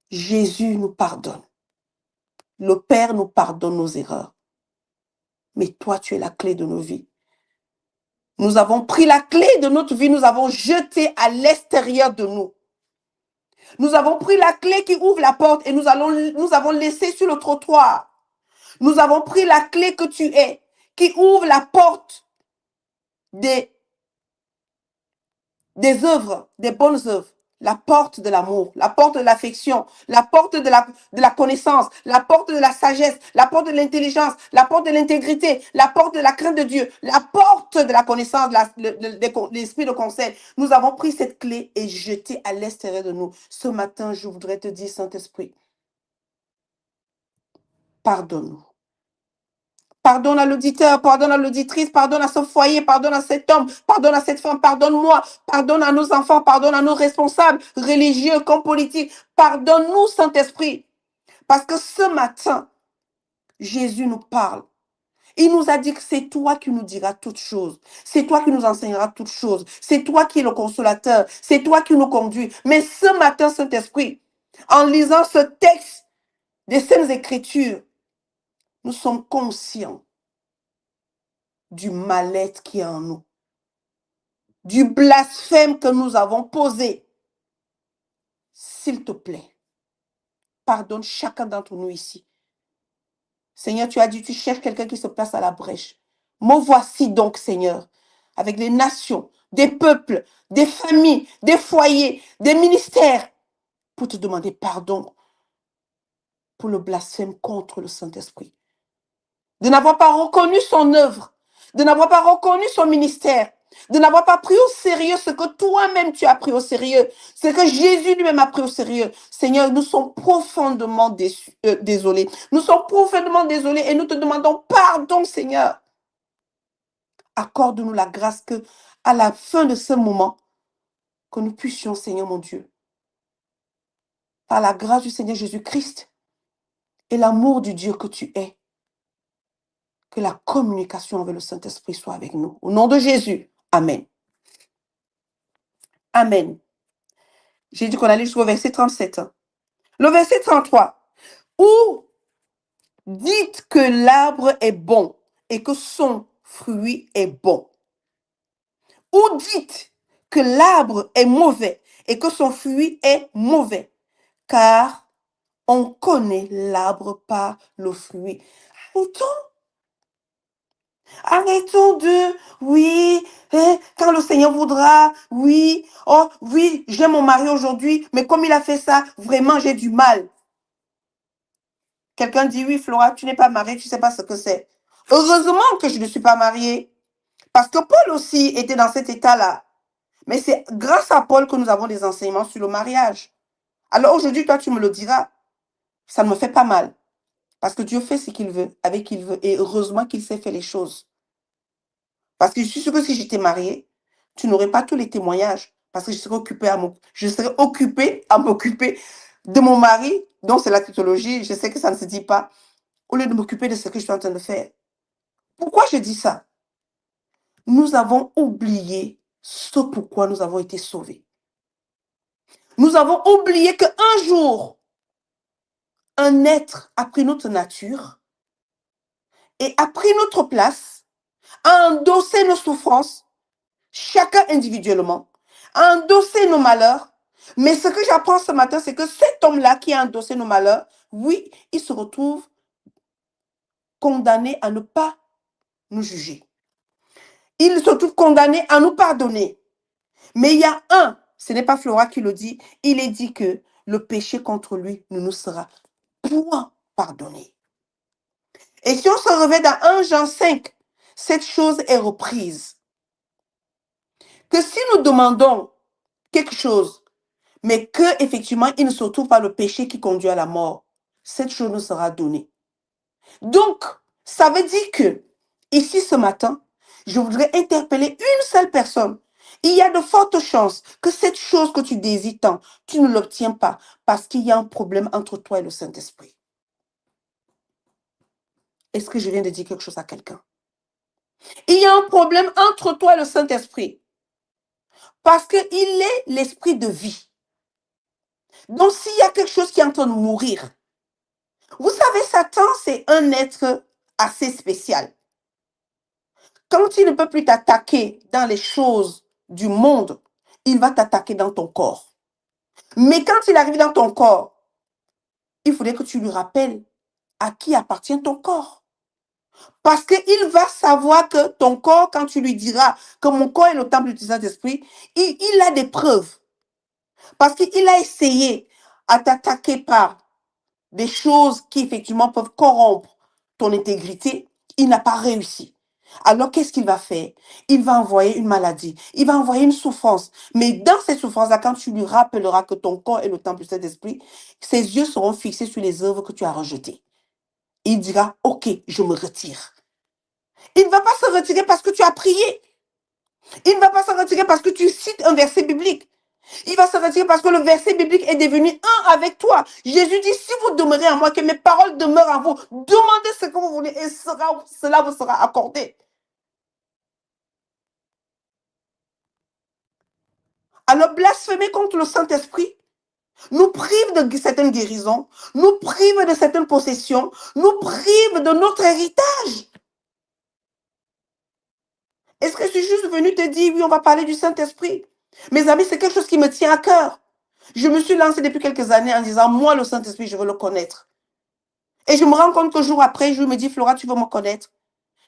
Jésus nous pardonne. Le Père nous pardonne nos erreurs. Mais toi, tu es la clé de nos vies. Nous avons pris la clé de notre vie, nous avons jeté à l'extérieur de nous. Nous avons pris la clé qui ouvre la porte et nous avons laissé sur le trottoir. Nous avons pris la clé que tu es, qui ouvre la porte des œuvres, des bonnes œuvres, la porte de l'amour, la porte de l'affection, la porte de la connaissance, la porte de la sagesse, la porte de l'intelligence, la porte de l'intégrité, la porte de la crainte de Dieu, la porte de la connaissance, l'esprit de conseil. Nous avons pris cette clé et jeté à l'extérieur de nous. Ce matin, je voudrais te dire, Saint-Esprit, pardonne-nous. Pardonne à l'auditeur, pardonne à l'auditrice, pardonne à ce foyer, pardonne à cet homme, pardonne à cette femme, pardonne-moi, pardonne à nos enfants, pardonne à nos responsables, religieux comme politiques. Pardonne-nous, Saint-Esprit. Parce que ce matin, Jésus nous parle. Il nous a dit que c'est toi qui nous diras toutes choses. C'est toi qui nous enseigneras toutes choses. C'est toi qui es le consolateur. C'est toi qui nous conduis. Mais ce matin, Saint-Esprit, en lisant ce texte des Saintes Écritures, nous sommes conscients du mal-être qui est en nous, du blasphème que nous avons posé. S'il te plaît, pardonne chacun d'entre nous ici. Seigneur, tu as dit, tu cherches quelqu'un qui se place à la brèche. Me voici donc, Seigneur, avec les nations, des peuples, des familles, des foyers, des ministères, pour te demander pardon pour le blasphème contre le Saint-Esprit. De n'avoir pas reconnu son œuvre, de n'avoir pas reconnu son ministère, de n'avoir pas pris au sérieux ce que toi-même tu as pris au sérieux, ce que Jésus lui-même a pris au sérieux. Seigneur, nous sommes profondément désolés. Nous sommes profondément désolés et nous te demandons pardon, Seigneur. Accorde-nous la grâce que, à la fin de ce moment, que nous puissions, Seigneur mon Dieu, par la grâce du Seigneur Jésus-Christ et l'amour du Dieu que tu es, que la communication avec le Saint-Esprit soit avec nous. Au nom de Jésus, Amen. Amen. J'ai dit qu'on allait jusqu'au verset 37. Le verset 33. Ou dites que l'arbre est bon et que son fruit est bon. Ou dites que l'arbre est mauvais et que son fruit est mauvais. Car on connaît l'arbre par le fruit. Arrêtons de, oui, quand le Seigneur voudra, oui, oh, oui, j'aime mon mari aujourd'hui, mais comme il a fait ça, vraiment, j'ai du mal. Quelqu'un dit, oui, Flora, tu n'es pas mariée, tu ne sais pas ce que c'est. Heureusement que je ne suis pas mariée, parce que Paul aussi était dans cet état-là. Mais c'est grâce à Paul que nous avons des enseignements sur le mariage. Alors aujourd'hui, toi, tu me le diras, ça ne me fait pas mal, parce que Dieu fait ce qu'il veut, avec qui il veut, et heureusement qu'il sait faire les choses. Parce que je suis sûre que si j'étais mariée, tu n'aurais pas tous les témoignages. Parce que je serais occupée à m'occuper de mon mari, donc c'est la théologie, je sais que ça ne se dit pas, au lieu de m'occuper de ce que je suis en train de faire. Pourquoi je dis ça? Nous avons oublié ce pourquoi nous avons été sauvés. Nous avons oublié qu'un jour, un être a pris notre nature et a pris notre place, a endossé nos souffrances, chacun individuellement, a endossé nos malheurs. Mais ce que j'apprends ce matin, c'est que cet homme-là qui a endossé nos malheurs, oui, il se retrouve condamné à ne pas nous juger. Il se trouve condamné à nous pardonner. Mais il y a ce n'est pas Flora qui le dit, il est dit que le péché contre lui ne nous sera point pardonné. Et si on se réveille dans 1 Jean 5, cette chose est reprise. Que si nous demandons quelque chose, mais que effectivement il ne se trouve pas le péché qui conduit à la mort, cette chose nous sera donnée. Donc, ça veut dire que, ici ce matin, je voudrais interpeller une seule personne Il y a de fortes chances que cette chose que tu désires tant, tu ne l'obtiens pas parce qu'il y a un problème entre toi et le Saint-Esprit. Est-ce que je viens de dire quelque chose à quelqu'un? Il y a un problème entre toi et le Saint-Esprit parce qu'il est l'esprit de vie. Donc, s'il y a quelque chose qui est en train de mourir, vous savez, Satan, c'est un être assez spécial. Quand il ne peut plus t'attaquer dans les choses du monde, il va t'attaquer dans ton corps. Mais quand il arrive dans ton corps, il faudrait que tu lui rappelles à qui appartient ton corps. Parce qu'il va savoir que ton corps, quand tu lui diras que mon corps est le temple du Saint-Esprit, il a des preuves. Parce qu'il a essayé à t'attaquer par des choses qui effectivement peuvent corrompre ton intégrité. Il n'a pas réussi. Alors qu'est-ce qu'il va faire? Il va envoyer une maladie, il va envoyer une souffrance. Mais dans cette souffrance-là, quand tu lui rappelleras que ton corps est le temple du Saint-Esprit, ses yeux seront fixés sur les œuvres que tu as rejetées. Il dira, ok, je me retire. Il ne va pas se retirer parce que tu as prié. Il ne va pas se retirer parce que tu cites un verset biblique. Il va se retirer parce que le verset biblique est devenu un avec toi. Jésus dit, si vous demeurez en moi, que mes paroles demeurent en vous, demandez ce que vous voulez et cela vous sera accordé. Alors blasphémer contre le Saint-Esprit nous prive de certaines guérisons, nous prive de certaines possessions, nous prive de notre héritage. Est-ce que je suis juste venue te dire, oui, on va parler du Saint-Esprit? Mes amis, c'est quelque chose qui me tient à cœur. Je me suis lancée depuis quelques années en disant, moi, le Saint-Esprit, je veux le connaître. Et je me rends compte que jour après jour, me dit, Flora, tu veux me connaître?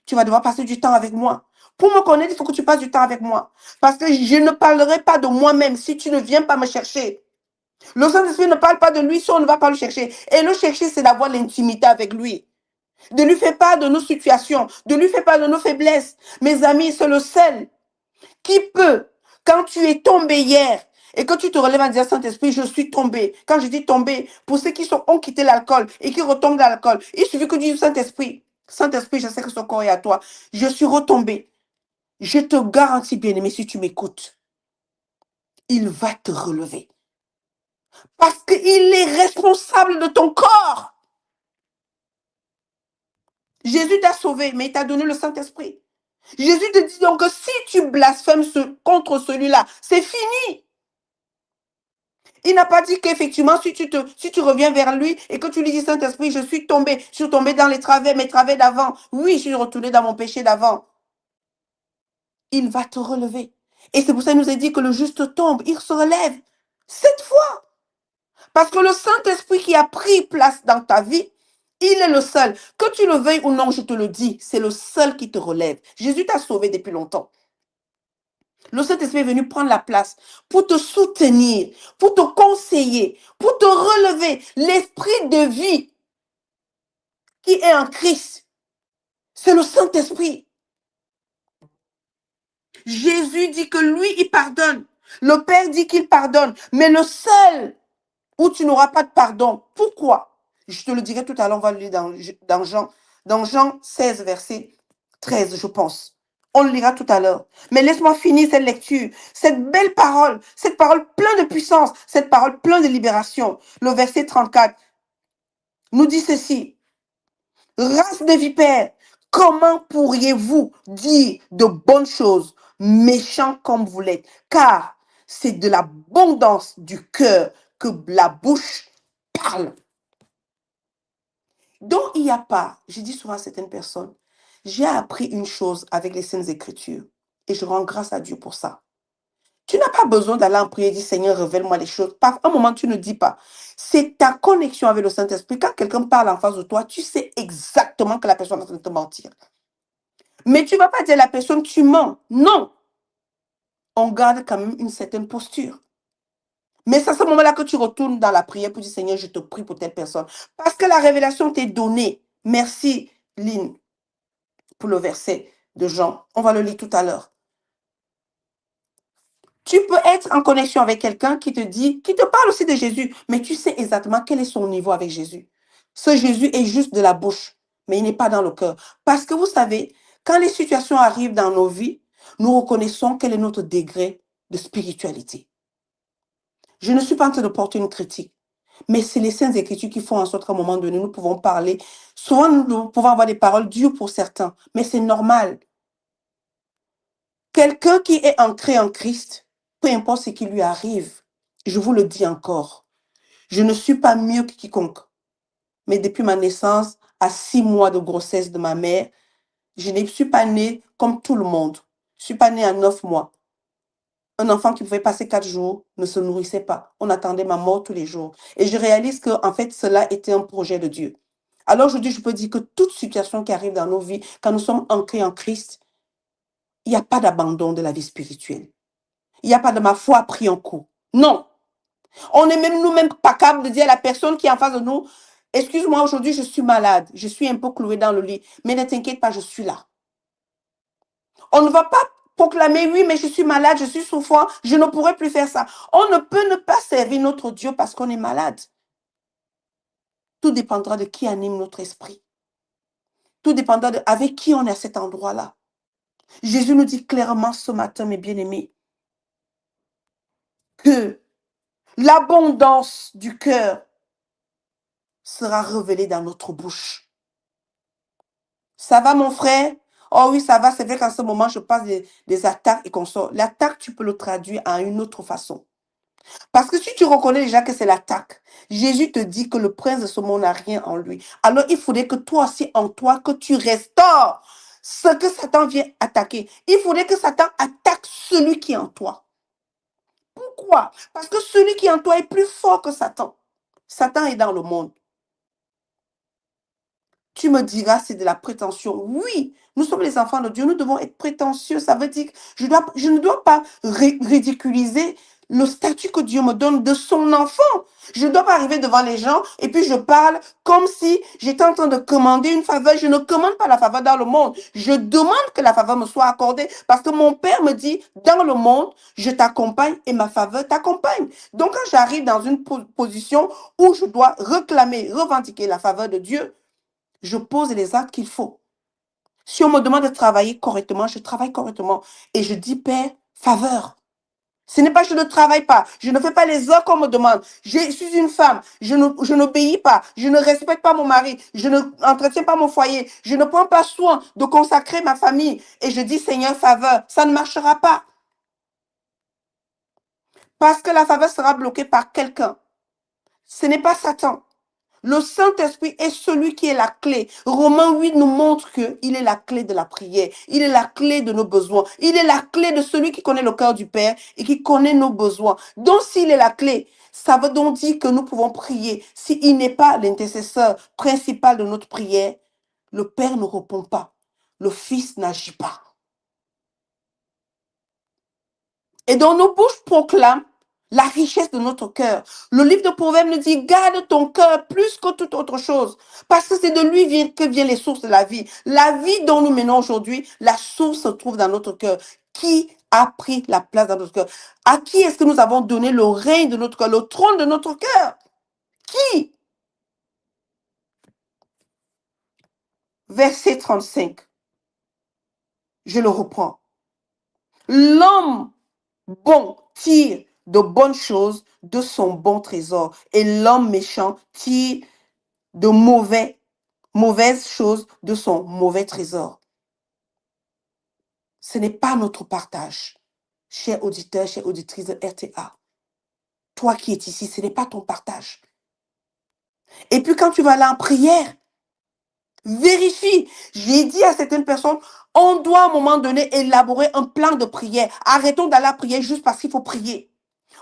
Tu vas devoir passer du temps avec moi. Pour me connaître, il faut que tu passes du temps avec moi. Parce que je ne parlerai pas de moi-même si tu ne viens pas me chercher. Le Saint-Esprit ne parle pas de lui si on ne va pas le chercher. Et le chercher, c'est d'avoir l'intimité avec lui. De lui faire part de nos situations, de lui faire part de nos faiblesses. Mes amis, c'est le seul qui peut, quand tu es tombé hier, et que tu te relèves en disant, Saint-Esprit, je suis tombé. Quand je dis tombé, pour ceux qui ont quitté l'alcool et qui retombent dans l'alcool, il suffit que tu dises, Saint-Esprit, Saint-Esprit, je sais que ce corps est à toi. Je suis retombé. Je te garantis, bien-aimé, si tu m'écoutes, il va te relever. Parce qu'il est responsable de ton corps. Jésus t'a sauvé, mais il t'a donné le Saint-Esprit. Jésus te dit donc que si tu blasphèmes contre celui-là, c'est fini. Il n'a pas dit qu'effectivement, si tu reviens vers lui et que tu lui dis, Saint-Esprit, je suis tombé dans mes travers d'avant. Oui, je suis retourné dans mon péché d'avant. Il va te relever. Et c'est pour ça qu'il nous a dit que le juste tombe, il se relève. 7 fois. Parce que le Saint-Esprit qui a pris place dans ta vie, il est le seul. Que tu le veuilles ou non, je te le dis, c'est le seul qui te relève. Jésus t'a sauvé depuis longtemps. Le Saint-Esprit est venu prendre la place pour te soutenir, pour te conseiller, pour te relever. L'esprit de vie qui est en Christ, c'est le Saint-Esprit. Jésus dit que lui, il pardonne. Le Père dit qu'il pardonne. Mais le seul où tu n'auras pas de pardon, pourquoi? Je te le dirai tout à l'heure, on va le lire dans Jean 16, verset 13, je pense. On le lira tout à l'heure. Mais laisse-moi finir cette lecture, cette belle parole, cette parole pleine de puissance, cette parole pleine de libération. Le verset 34 nous dit ceci. Race de vipères, comment pourriez-vous dire de bonnes choses, méchants comme vous l'êtes? Car c'est de l'abondance du cœur que la bouche parle. Donc, il n'y a pas, je dis souvent à certaines personnes, j'ai appris une chose avec les Saintes Écritures et je rends grâce à Dieu pour ça. Tu n'as pas besoin d'aller en prière et dire, Seigneur, révèle-moi les choses. Par un moment, tu ne dis pas. C'est ta connexion avec le Saint-Esprit. Quand quelqu'un parle en face de toi, tu sais exactement que la personne est en train de te mentir. Mais tu ne vas pas dire à la personne, tu mens. Non. On garde quand même une certaine posture. Mais c'est à ce moment-là que tu retournes dans la prière pour dire, Seigneur, je te prie pour telle personne. Parce que la révélation t'est donnée. Merci, Lynn, pour le verset de Jean. On va le lire tout à l'heure. Tu peux être en connexion avec quelqu'un qui te dit, qui te parle aussi de Jésus, mais tu sais exactement quel est son niveau avec Jésus. Ce Jésus est juste de la bouche, mais il n'est pas dans le cœur. Parce que vous savez, quand les situations arrivent dans nos vies, nous reconnaissons quel est notre degré de spiritualité. Je ne suis pas en train de porter une critique, mais c'est les Saintes Écritures qui font en sorte qu'à un moment donné, nous pouvons parler. Souvent, nous pouvons avoir des paroles dures pour certains, mais c'est normal. Quelqu'un qui est ancré en Christ, peu importe ce qui lui arrive, je vous le dis encore, je ne suis pas mieux que quiconque. Mais depuis ma naissance, à 6 mois de grossesse de ma mère, je ne suis pas née comme tout le monde. Je ne suis pas née à 9 mois. Un enfant qui pouvait passer 4 jours ne se nourrissait pas. On attendait ma mort tous les jours. Et je réalise que, en fait, cela était un projet de Dieu. Alors aujourd'hui, je peux dire que toute situation qui arrive dans nos vies, quand nous sommes ancrés en Christ, il n'y a pas d'abandon de la vie spirituelle. Il n'y a pas de ma foi pris en coup. Non. On n'est même nous-mêmes pas capables de dire à la personne qui est en face de nous, excuse-moi, aujourd'hui, je suis malade. Je suis un peu clouée dans le lit. Mais ne t'inquiète pas, je suis là. On ne va pas proclamer, oui, mais je suis malade, je suis souffrant, je ne pourrai plus faire ça. On ne peut ne pas servir notre Dieu parce qu'on est malade. Tout dépendra de qui anime notre esprit. Tout dépendra de avec qui on est à cet endroit-là. Jésus nous dit clairement ce matin, mes bien-aimés, que l'abondance du cœur sera révélée dans notre bouche. Ça va, mon frère? Oh oui, ça va. C'est vrai qu'en ce moment, je passe des attaques et qu'on sort. L'attaque, tu peux le traduire en une autre façon. Parce que si tu reconnais déjà que c'est l'attaque, Jésus te dit que le prince de ce monde n'a rien en lui. Alors, il faudrait que toi aussi, en toi, que tu restaures ce que Satan vient attaquer. Il faudrait que Satan attaque celui qui est en toi. Pourquoi? Parce que celui qui est en toi est plus fort que Satan. Satan est dans le monde. Tu me diras, c'est de la prétention. Oui, nous sommes les enfants de Dieu, nous devons être prétentieux. Ça veut dire que je ne dois pas ridiculiser le statut que Dieu me donne de son enfant. Je ne dois pas arriver devant les gens et puis je parle comme si j'étais en train de commander une faveur. Je ne commande pas la faveur dans le monde. Je demande que la faveur me soit accordée parce que mon Père me dit, dans le monde, je t'accompagne et ma faveur t'accompagne. Donc quand j'arrive dans une position où je dois réclamer, revendiquer la faveur de Dieu, je pose les actes qu'il faut. Si on me demande de travailler correctement, je travaille correctement. Et je dis, Père, faveur. Ce n'est pas que je ne travaille pas, je ne fais pas les heures qu'on me demande. Je suis une femme, je n'obéis pas, je ne respecte pas mon mari, je n'entretiens pas mon foyer, je ne prends pas soin de consacrer ma famille. Et je dis, Seigneur, faveur, ça ne marchera pas. Parce que la faveur sera bloquée par quelqu'un. Ce n'est pas Satan. Le Saint-Esprit est celui qui est la clé. Romains 8 nous montre qu'il est la clé de la prière. Il est la clé de nos besoins. Il est la clé de celui qui connaît le cœur du Père et qui connaît nos besoins. Donc, s'il est la clé, ça veut donc dire que nous pouvons prier. S'il n'est pas l'intercesseur principal de notre prière, le Père ne répond pas. Le Fils n'agit pas. Et dans nos bouches proclament la richesse de notre cœur. Le livre de Proverbes nous dit, garde ton cœur plus que toute autre chose. Parce que c'est de lui que viennent les sources de la vie. La vie dont nous menons aujourd'hui, la source se trouve dans notre cœur. Qui a pris la place dans notre cœur? À qui est-ce que nous avons donné le règne de notre cœur, le trône de notre cœur? Qui? Verset 35. Je le reprends. L'homme bon tire de bonnes choses de son bon trésor et l'homme méchant tire de mauvaises choses de son mauvais trésor. Ce n'est pas notre partage, chers auditeurs, chères auditrices de RTA. Toi qui es ici, ce n'est pas ton partage. Et puis quand tu vas là en prière, vérifie. J'ai dit à certaines personnes, on doit à un moment donné élaborer un plan de prière. Arrêtons d'aller à prière juste parce qu'il faut prier.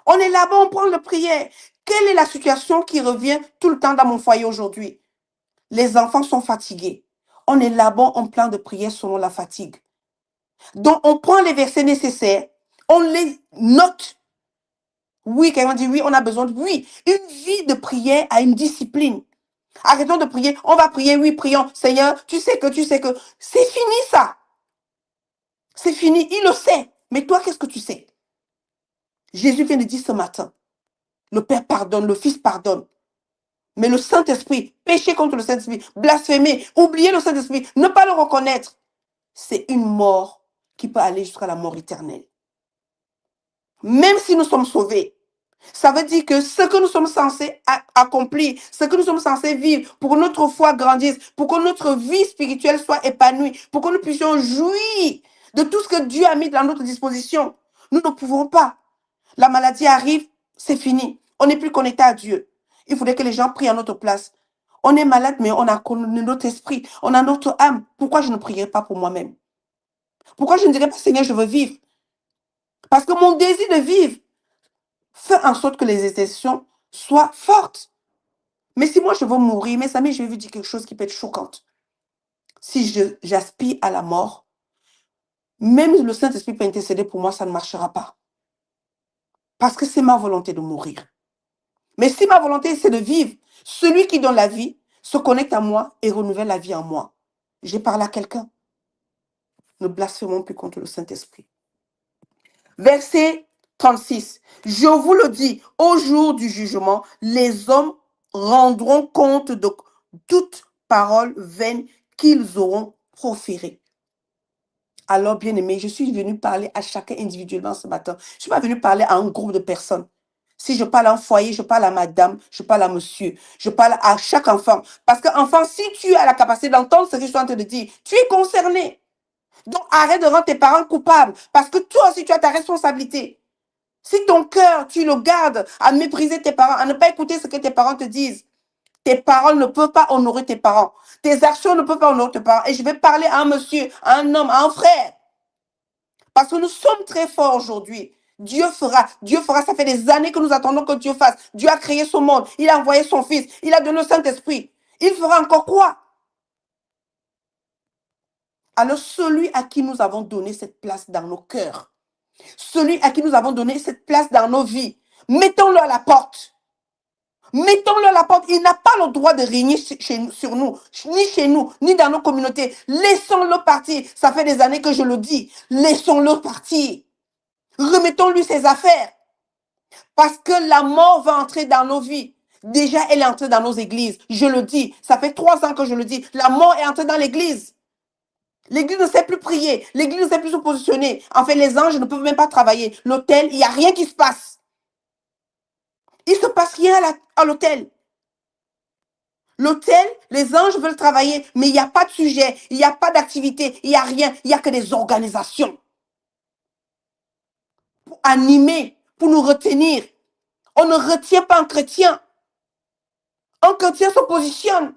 On est là-bas, on prend le prière. Quelle est la situation qui revient tout le temps dans mon foyer aujourd'hui? Les enfants sont fatigués. On est là-bas, on plan de prière selon la fatigue. Donc, on prend les versets nécessaires, on les note. Oui, quelqu'un dit oui, on a besoin de oui. Une vie de prière a une discipline. Arrêtons de prier, on va prier, oui, prions. Seigneur, tu sais que. C'est fini ça. C'est fini, il le sait. Mais toi, qu'est-ce que tu sais? Jésus vient de dire ce matin, le Père pardonne, le Fils pardonne. Mais le Saint-Esprit, pécher contre le Saint-Esprit, blasphémer, oublier le Saint-Esprit, ne pas le reconnaître, c'est une mort qui peut aller jusqu'à la mort éternelle. Même si nous sommes sauvés, ça veut dire que ce que nous sommes censés accomplir, ce que nous sommes censés vivre pour que notre foi grandisse, pour que notre vie spirituelle soit épanouie, pour que nous puissions jouir de tout ce que Dieu a mis dans notre disposition, nous ne pouvons pas. La maladie arrive, c'est fini. On n'est plus connecté à Dieu. Il faudrait que les gens prient à notre place. On est malade, mais on a notre esprit, on a notre âme. Pourquoi je ne prierai pas pour moi-même? Pourquoi je ne dirais pas, Seigneur, je veux vivre? Parce que mon désir de vivre fait en sorte que les intentions soient fortes. Mais si moi je veux mourir, mes amis, je vais vous dire quelque chose qui peut être choquant. Si j'aspire à la mort, même le Saint-Esprit peut intercéder pour moi, ça ne marchera pas. Parce que c'est ma volonté de mourir. Mais si ma volonté c'est de vivre, celui qui donne la vie se connecte à moi et renouvelle la vie en moi. J'ai parlé à quelqu'un. Ne blasphémons plus contre le Saint-Esprit. Verset 36. Je vous le dis, au jour du jugement, les hommes rendront compte de toute parole vaine qu'ils auront proférée. Alors, bien aimé, je suis venue parler à chacun individuellement ce matin. Je ne suis pas venue parler à un groupe de personnes. Si je parle à un foyer, je parle à madame, je parle à monsieur, je parle à chaque enfant. Parce qu'enfant, si tu as la capacité d'entendre ce que je suis en train de dire, tu es concerné. Donc, arrête de rendre tes parents coupables. Parce que toi aussi, tu as ta responsabilité. Si ton cœur, tu le gardes à mépriser tes parents, à ne pas écouter ce que tes parents te disent, tes paroles ne peuvent pas honorer tes parents. Tes actions ne peuvent pas honorer tes parents. Et je vais parler à un monsieur, à un homme, à un frère. Parce que nous sommes très forts aujourd'hui. Dieu fera. Ça fait des années que nous attendons que Dieu fasse. Dieu a créé ce monde. Il a envoyé son Fils. Il a donné le Saint-Esprit. Il fera encore quoi? Alors celui à qui nous avons donné cette place dans nos cœurs, celui à qui nous avons donné cette place dans nos vies, mettons-le à la porte. Mettons-le à la porte. Il n'a pas le droit de régner sur nous, ni dans nos communautés. Laissons-le partir. Ça fait des années que je le dis. Laissons-le partir. Remettons-lui ses affaires. Parce que la mort va entrer dans nos vies. Déjà, elle est entrée dans nos églises. Je le dis. Ça fait 3 ans que je le dis. La mort est entrée dans l'église. L'église ne sait plus prier. L'église ne sait plus se positionner. En fait, les anges ne peuvent même pas travailler. L'hôtel, il n'y a rien qui se passe. Il ne se passe rien à l'hôtel. L'hôtel, les anges veulent travailler, mais il n'y a pas de sujet, il n'y a pas d'activité, il n'y a rien. Il n'y a que des organisations pour animer, pour nous retenir. On ne retient pas un chrétien. Un chrétien se positionne.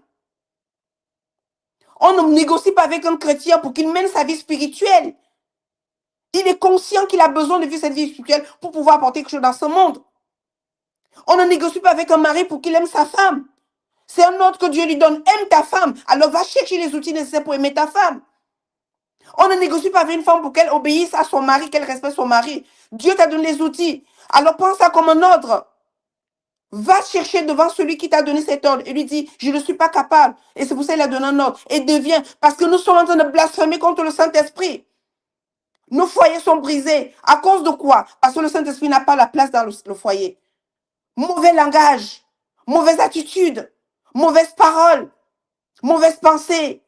On ne négocie pas avec un chrétien pour qu'il mène sa vie spirituelle. Il est conscient qu'il a besoin de vivre cette vie spirituelle pour pouvoir apporter quelque chose dans ce monde. On ne négocie pas avec un mari pour qu'il aime sa femme. C'est un ordre que Dieu lui donne. Aime ta femme. Alors va chercher les outils nécessaires pour aimer ta femme. On ne négocie pas avec une femme pour qu'elle obéisse à son mari, qu'elle respecte son mari. Dieu t'a donné les outils. Alors prends ça comme un ordre. Va chercher devant celui qui t'a donné cet ordre et lui dit, je ne suis pas capable. Et c'est pour ça qu'il a donné un ordre. Et deviens, parce que nous sommes en train de blasphémer contre le Saint-Esprit. Nos foyers sont brisés. À cause de quoi? Parce que le Saint-Esprit n'a pas la place dans le foyer. Mauvais langage, mauvaise attitude, mauvaise parole, mauvaise pensée.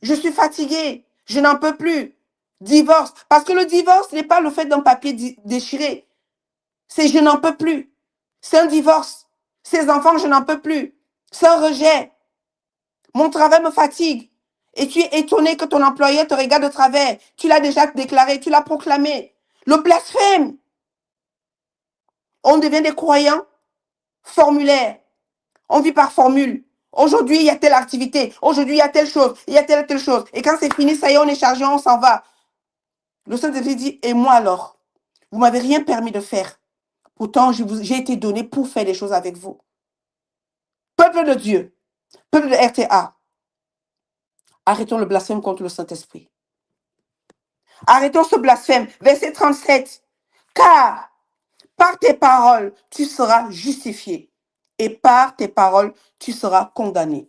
Je suis fatiguée, je n'en peux plus. Divorce. Parce que le divorce n'est pas le fait d'un papier déchiré. C'est je n'en peux plus. C'est un divorce. Ces enfants, je n'en peux plus. C'est un rejet. Mon travail me fatigue. Et tu es étonné que ton employeur te regarde de travers. Tu l'as déjà déclaré, tu l'as proclamé. Le blasphème. On devient des croyants formulaires. On vit par formule. Aujourd'hui, il y a telle activité. Aujourd'hui, il y a telle chose. Il y a telle chose. Et quand c'est fini, ça y est, on est chargé, on s'en va. Le Saint-Esprit dit, et moi alors? Vous ne m'avez rien permis de faire. Pourtant, j'ai été donné pour faire des choses avec vous. Peuple de Dieu, peuple de RTA, arrêtons le blasphème contre le Saint-Esprit. Arrêtons ce blasphème. Verset 37. Car par tes paroles, tu seras justifié. Et par tes paroles, tu seras condamné.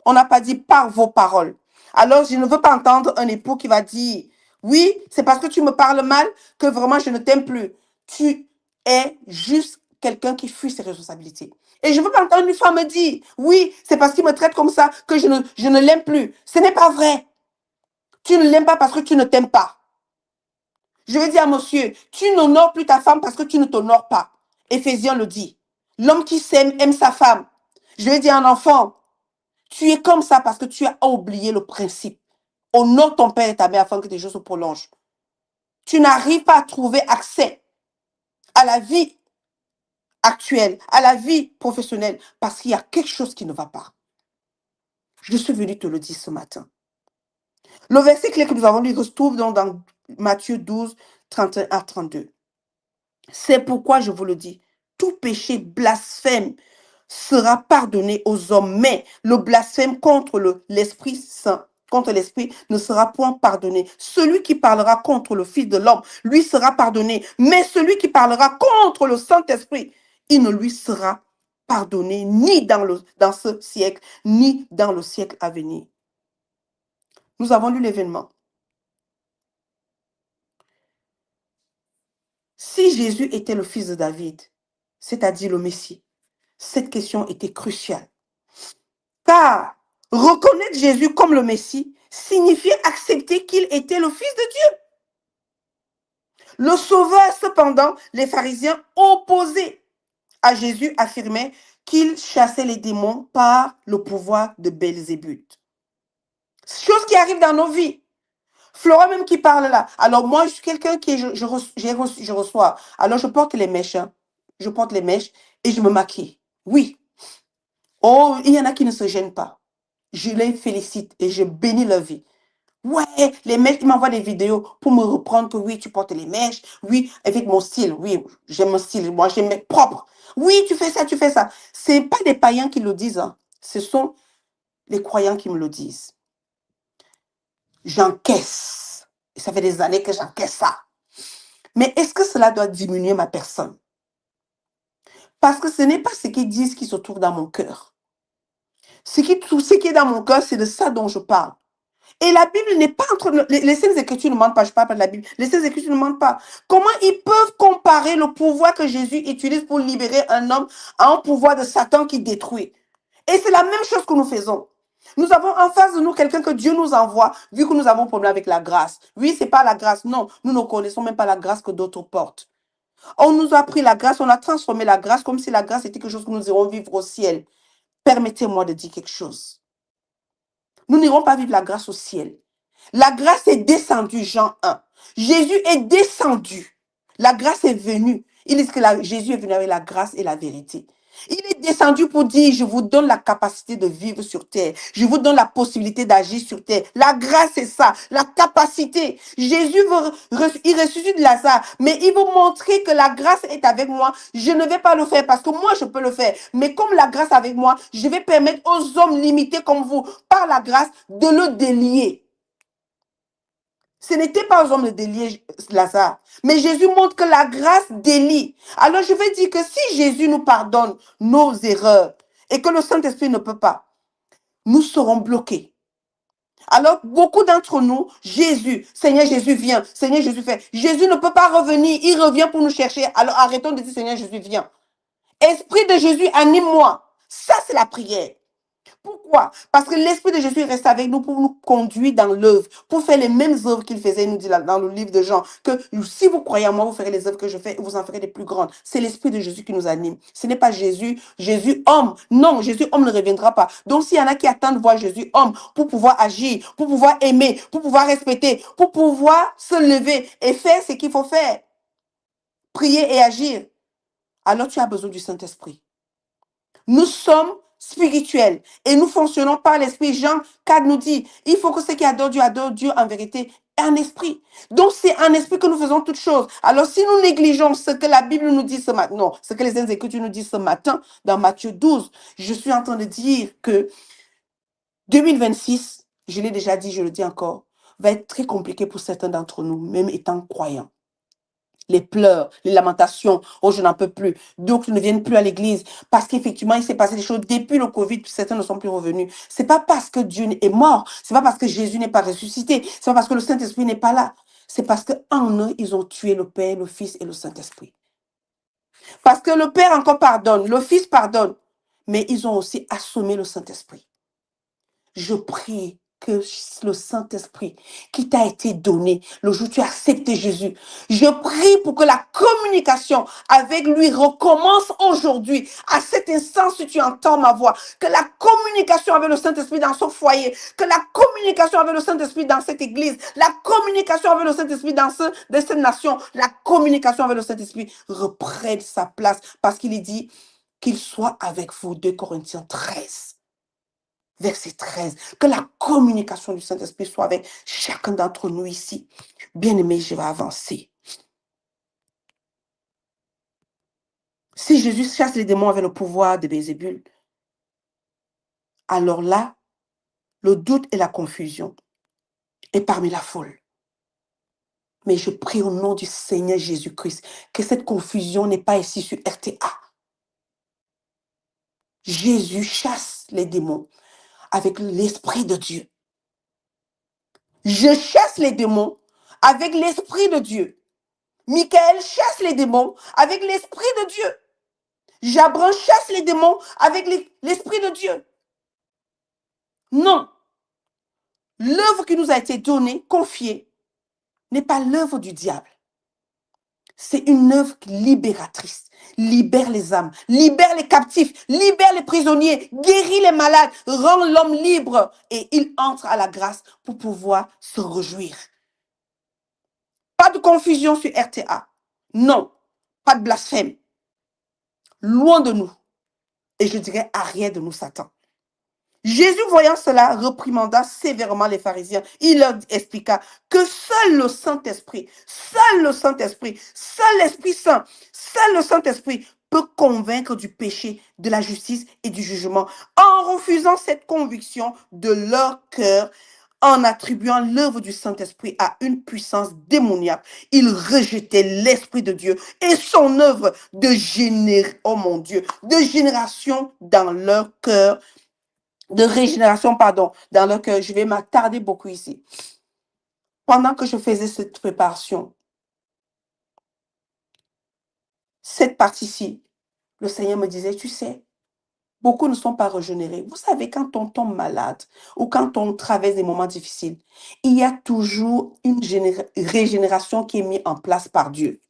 On n'a pas dit par vos paroles. Alors, je ne veux pas entendre un époux qui va dire, oui, c'est parce que tu me parles mal que vraiment je ne t'aime plus. Tu es juste quelqu'un qui fuit ses responsabilités. Et je ne veux pas entendre une femme me dire, oui, c'est parce qu'il me traite comme ça que je ne l'aime plus. Ce n'est pas vrai. Tu ne l'aimes pas parce que tu ne t'aimes pas. Je vais dire à monsieur, tu n'honores plus ta femme parce que tu ne t'honores pas. Éphésiens le dit. L'homme qui s'aime aime sa femme. Je vais dire à un enfant, tu es comme ça parce que tu as oublié le principe. Honore ton père et ta mère afin que tes jours se prolongent. Tu n'arrives pas à trouver accès à la vie actuelle, à la vie professionnelle, parce qu'il y a quelque chose qui ne va pas. Je suis venu te le dire ce matin. Le verset clé que nous avons lu se trouve donc dans Matthieu 12, 31 à 32. C'est pourquoi je vous le dis, tout péché blasphème sera pardonné aux hommes, mais le blasphème contre l'Esprit Saint, contre l'Esprit, ne sera point pardonné. Celui qui parlera contre le Fils de l'homme, lui sera pardonné, mais celui qui parlera contre le Saint-Esprit, il ne lui sera pardonné ni dans ce siècle, ni dans le siècle à venir. Nous avons lu l'événement. Si Jésus était le fils de David, c'est-à-dire le Messie, cette question était cruciale. Car reconnaître Jésus comme le Messie signifiait accepter qu'il était le Fils de Dieu. Le Sauveur, cependant, les pharisiens opposés à Jésus affirmaient qu'il chassait les démons par le pouvoir de Belzébuth. Chose qui arrive dans nos vies. Flora même qui parle là. Alors moi, je suis quelqu'un qui, je reçois. Alors je porte les mèches. Hein. Je porte les mèches et je me maquille. Oui. Oh, il y en a qui ne se gênent pas. Je les félicite et je bénis leur vie. Ouais, les mèches, ils m'envoient des vidéos pour me reprendre que oui, tu portes les mèches. Oui, avec mon style. Oui, j'aime mon style. Moi, j'aime mes propres. Oui, tu fais ça, tu fais ça. C'est pas des païens qui le disent. Hein. Ce sont les croyants qui me le disent. J'encaisse. Et ça fait des années que j'encaisse ça. Mais est-ce que cela doit diminuer ma personne? Parce que ce n'est pas ce qu'ils disent qui se trouve dans mon cœur. Ce qui est dans mon cœur, c'est de ça dont je parle. Et la Bible n'est pas entre... Les Saintes Écritures ne mentent pas, je parle pas de la Bible. Les Saintes Écritures ne mentent pas. Comment ils peuvent comparer le pouvoir que Jésus utilise pour libérer un homme à un pouvoir de Satan qui détruit? Et c'est la même chose que nous faisons. Nous avons en face de nous quelqu'un que Dieu nous envoie, vu que nous avons problème avec la grâce. Oui, c'est pas la grâce. Non, nous ne connaissons même pas la grâce que d'autres portent. On nous a pris la grâce, on a transformé la grâce comme si la grâce était quelque chose que nous irons vivre au ciel. Permettez-moi de dire quelque chose. Nous n'irons pas vivre la grâce au ciel. La grâce est descendue, Jean 1. Jésus est descendu. La grâce est venue. Il dit que Jésus est venu avec la grâce et la vérité. Il est descendu pour dire, je vous donne la capacité de vivre sur terre. Je vous donne la possibilité d'agir sur terre. La grâce, c'est ça, la capacité. Jésus, il ressuscite Lazare, mais il veut montrer que la grâce est avec moi. Je ne vais pas le faire parce que moi, je peux le faire. Mais comme la grâce est avec moi, je vais permettre aux hommes limités comme vous, par la grâce, de le délier. Ce n'était pas aux hommes de délier Lazare. Mais Jésus montre que la grâce délie. Alors je vais dire que si Jésus nous pardonne nos erreurs et que le Saint-Esprit ne peut pas, nous serons bloqués. Alors beaucoup d'entre nous, Jésus, Seigneur Jésus vient, Seigneur Jésus fait. Jésus ne peut pas revenir, il revient pour nous chercher. Alors arrêtons de dire Seigneur Jésus vient. Esprit de Jésus, anime-moi. Ça c'est la prière. Pourquoi? Parce que l'Esprit de Jésus reste avec nous pour nous conduire dans l'œuvre, pour faire les mêmes œuvres qu'il faisait, il nous dit dans le livre de Jean, que si vous croyez en moi, vous ferez les œuvres que je fais et vous en ferez des plus grandes. C'est l'Esprit de Jésus qui nous anime. Ce n'est pas Jésus, homme. Non, Jésus homme ne reviendra pas. Donc s'il y en a qui attendent de voir Jésus homme pour pouvoir agir, pour pouvoir aimer, pour pouvoir respecter, pour pouvoir se lever et faire ce qu'il faut faire, prier et agir, alors tu as besoin du Saint-Esprit. Nous sommes spirituels et nous fonctionnons par l'esprit. Jean 4 nous dit, il faut que ceux qui adorent Dieu en vérité et en esprit. Donc c'est en esprit que nous faisons toutes choses. Alors si nous négligeons ce que la Bible nous dit ce matin, non, ce que les Saintes Écritures nous disent ce matin dans Matthieu 12, je suis en train de dire que 2026, je l'ai déjà dit, je le dis encore, va être très compliqué pour certains d'entre nous, même étant croyants. Les pleurs, les lamentations, oh je n'en peux plus. D'autres ne viennent plus à l'église parce qu'effectivement il s'est passé des choses depuis le Covid, certains ne sont plus revenus. C'est pas parce que Dieu est mort, c'est pas parce que Jésus n'est pas ressuscité, c'est pas parce que le Saint-Esprit n'est pas là. C'est parce qu'en eux, ils ont tué le Père, le Fils et le Saint-Esprit. Parce que le Père encore pardonne, le Fils pardonne, mais ils ont aussi assommé le Saint-Esprit. Je prie que le Saint-Esprit qui t'a été donné le jour où tu as accepté Jésus, je prie pour que la communication avec lui recommence aujourd'hui, à cet instant si tu entends ma voix, que la communication avec le Saint-Esprit dans son foyer, que la communication avec le Saint-Esprit dans cette église, la communication avec le Saint-Esprit dans cette nation, la communication avec le Saint-Esprit reprenne sa place parce qu'il est dit qu'il soit avec vous, 2 Corinthiens 13. Verset 13, que la communication du Saint-Esprit soit avec chacun d'entre nous ici. Bien-aimé, je vais avancer. Si Jésus chasse les démons avec le pouvoir de Bézébul, alors là, le doute et la confusion est parmi la foule. Mais je prie au nom du Seigneur Jésus-Christ que cette confusion n'est pas ici sur RTA. Jésus chasse les démons avec l'Esprit de Dieu. Je chasse les démons avec l'Esprit de Dieu. Michael chasse les démons avec l'Esprit de Dieu. Jabran chasse les démons avec l'Esprit de Dieu. Non. L'œuvre qui nous a été donnée, confiée, n'est pas l'œuvre du diable. C'est une œuvre libératrice. Libère les âmes, libère les captifs, libère les prisonniers, guérit les malades, rend l'homme libre et il entre à la grâce pour pouvoir se réjouir. Pas de confusion sur RTA. Non, pas de blasphème. Loin de nous. Et je dirais arrière de nous, Satan. Jésus, voyant cela, réprimanda sévèrement les pharisiens. Il leur expliqua que seul le Saint-Esprit, seul l'Esprit Saint, seul le Saint-Esprit peut convaincre du péché, de la justice et du jugement. En refusant cette conviction de leur cœur, en attribuant l'œuvre du Saint-Esprit à une puissance démoniaque, ils rejetaient l'Esprit de Dieu et son œuvre de génération dans leur cœur, de régénération, pardon, dans leur cœur. Je vais m'attarder beaucoup ici. Pendant que je faisais cette préparation, cette partie-ci, le Seigneur me disait, tu sais, beaucoup ne sont pas régénérés. Vous savez, quand on tombe malade ou quand on traverse des moments difficiles, il y a toujours une régénération qui est mise en place par Dieu.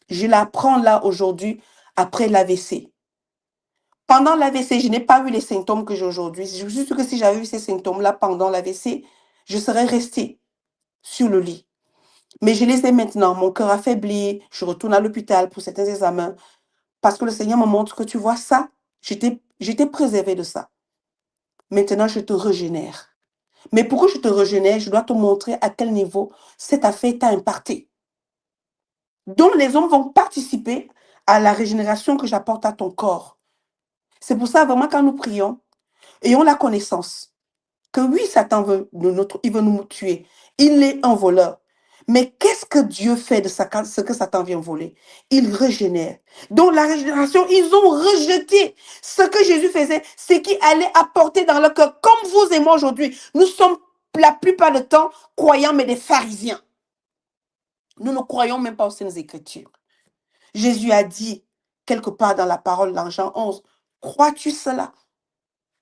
Je l'apprends là aujourd'hui après l'AVC. Pendant l'AVC, je n'ai pas eu les symptômes que j'ai aujourd'hui. Je suis sûre que si j'avais eu ces symptômes-là pendant l'AVC, je serais restée sur le lit. Mais je les ai maintenant. Mon cœur affaibli. Je retourne à l'hôpital pour certains examens. Parce que le Seigneur me montre que tu vois ça. J'étais préservée de ça. Maintenant, je te régénère. Mais pour que je te régénère, je dois te montrer à quel niveau cette affaire t'a impacté. Donc, les hommes vont participer à la régénération que j'apporte à ton corps. C'est pour ça, vraiment, quand nous prions, ayons la connaissance que oui, Satan il veut nous tuer. Il est un voleur. Mais qu'est-ce que Dieu fait de ce que Satan vient voler? Il régénère. Donc la régénération, ils ont rejeté ce que Jésus faisait, ce qui allait apporter dans leur cœur. Comme vous et moi aujourd'hui, nous sommes la plupart du temps croyants, mais des pharisiens. Nous ne croyons même pas aux Saintes Écritures. Jésus a dit, quelque part dans la parole, dans Jean 11, crois-tu cela?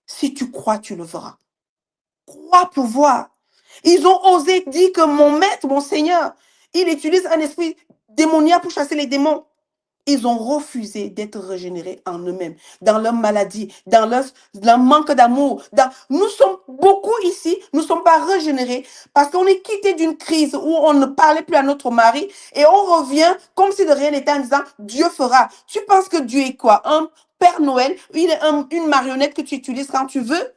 Si tu crois, tu le verras. Crois pouvoir. Ils ont osé dire que mon maître, mon Seigneur, il utilise un esprit démoniaque pour chasser les démons. Ils ont refusé d'être régénérés en eux-mêmes, dans leur maladie, dans leur manque d'amour. Nous sommes beaucoup ici, nous ne sommes pas régénérés parce qu'on est quitté d'une crise où on ne parlait plus à notre mari et on revient comme si de rien n'était en disant Dieu fera. Tu penses que Dieu est quoi? Un Père Noël? Il est une marionnette que tu utilises quand tu veux?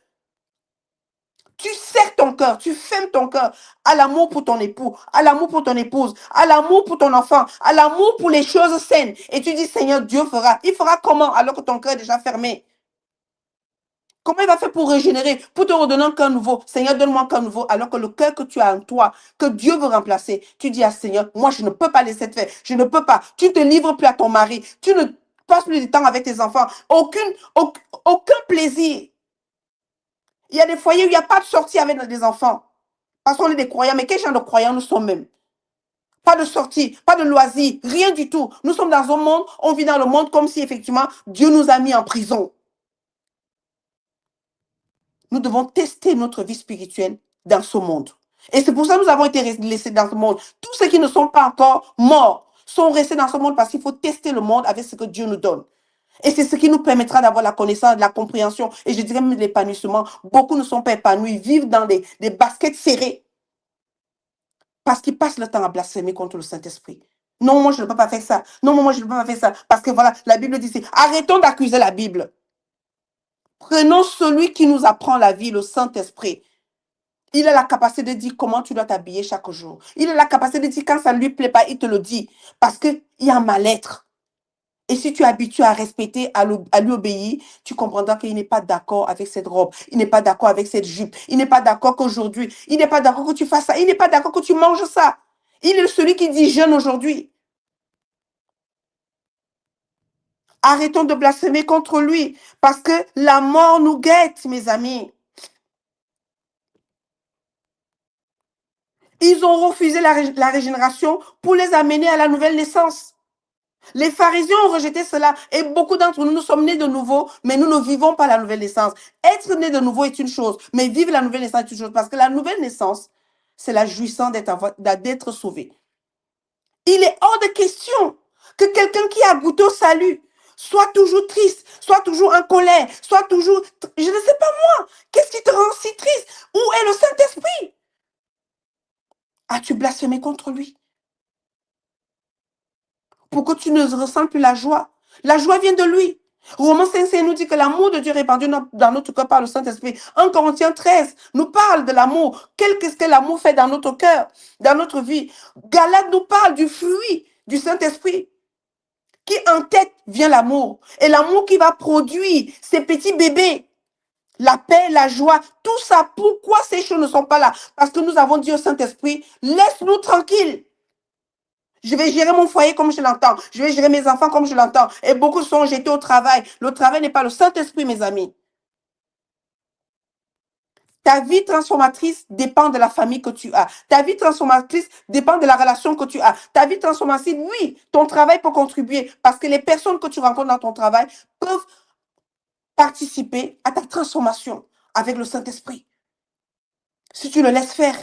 Tu serres ton cœur, tu fermes ton cœur à l'amour pour ton époux, à l'amour pour ton épouse, à l'amour pour ton enfant, à l'amour pour les choses saines. Et tu dis, Seigneur, Dieu fera. Il fera comment alors que ton cœur est déjà fermé? Comment il va faire pour régénérer, pour te redonner un cœur nouveau? Seigneur, donne-moi un cœur nouveau alors que le cœur que tu as en toi, que Dieu veut remplacer, tu dis à Seigneur, moi je ne peux pas laisser faire, je ne peux pas. Tu ne te livres plus à ton mari, tu ne passes plus de temps avec tes enfants, aucun plaisir. Il y a des foyers où il n'y a pas de sortie avec des enfants. Parce qu'on est des croyants. Mais quel genre de croyants nous sommes même? Pas de sortie, pas de loisirs, rien du tout. Nous sommes dans un monde, on vit dans le monde comme si effectivement Dieu nous a mis en prison. nous devons tester notre vie spirituelle dans ce monde. Et c'est pour ça que nous avons été laissés dans ce monde. Tous ceux qui ne sont pas encore morts sont restés dans ce monde parce qu'il faut tester le monde avec ce que Dieu nous donne. Et c'est ce qui nous permettra d'avoir la connaissance, la compréhension et je dirais même l'épanouissement. Beaucoup ne sont pas épanouis, vivent dans des baskets serrées parce qu'ils passent le temps à blasphémer contre le Saint-Esprit. Non, moi je ne peux pas faire ça. Non, moi je ne peux pas faire ça. Parce que voilà, la Bible dit, arrêtons d'accuser la Bible. Prenons celui qui nous apprend la vie, le Saint-Esprit. Il a la capacité de dire comment tu dois t'habiller chaque jour. Il a la capacité de dire quand ça ne lui plaît pas, il te le dit. Parce qu'il y a un mal-être. Et si tu es habitué à respecter, à lui obéir, tu comprendras qu'il n'est pas d'accord avec cette robe. Il n'est pas d'accord avec cette jupe. Il n'est pas d'accord qu'aujourd'hui, il n'est pas d'accord que tu fasses ça. Il n'est pas d'accord que tu manges ça. Il est celui qui dit jeûne aujourd'hui. Arrêtons de blasphémer contre lui parce que la mort nous guette, mes amis. Ils ont refusé la régénération pour les amener à la nouvelle naissance. Les pharisiens ont rejeté cela et beaucoup d'entre nous, nous sommes nés de nouveau, mais nous ne vivons pas la nouvelle naissance. Être né de nouveau est une chose, mais vivre la nouvelle naissance est une chose parce que la nouvelle naissance, c'est la jouissance d'être sauvé. Il est hors de question que quelqu'un qui a goûté au salut soit toujours triste, soit toujours en colère, soit toujours... Je ne sais pas moi, qu'est-ce qui te rend si triste? Où est le Saint-Esprit? As-tu blasphémé contre lui? Pour que tu ne ressentes plus la joie. La joie vient de lui. Romains 5 nous dit que l'amour de Dieu répandu dans notre cœur par le Saint-Esprit. 1 Corinthiens 13 nous parle de l'amour. Qu'est-ce que l'amour fait dans notre cœur, dans notre vie? Galates nous parle du fruit du Saint-Esprit. Qui en tête vient l'amour. Et l'amour qui va produire ces petits bébés. La paix, la joie, tout ça. Pourquoi ces choses ne sont pas là? Parce que nous avons dit au Saint-Esprit, laisse-nous tranquilles. Je vais gérer mon foyer comme je l'entends. Je vais gérer mes enfants comme je l'entends. Et beaucoup sont jetés au travail. Le travail n'est pas le Saint-Esprit, mes amis. Ta vie transformatrice dépend de la famille que tu as. Ta vie transformatrice dépend de la relation que tu as. Ta vie transformatrice, oui, ton travail peut contribuer parce que les personnes que tu rencontres dans ton travail peuvent participer à ta transformation avec le Saint-Esprit. Si tu le laisses faire.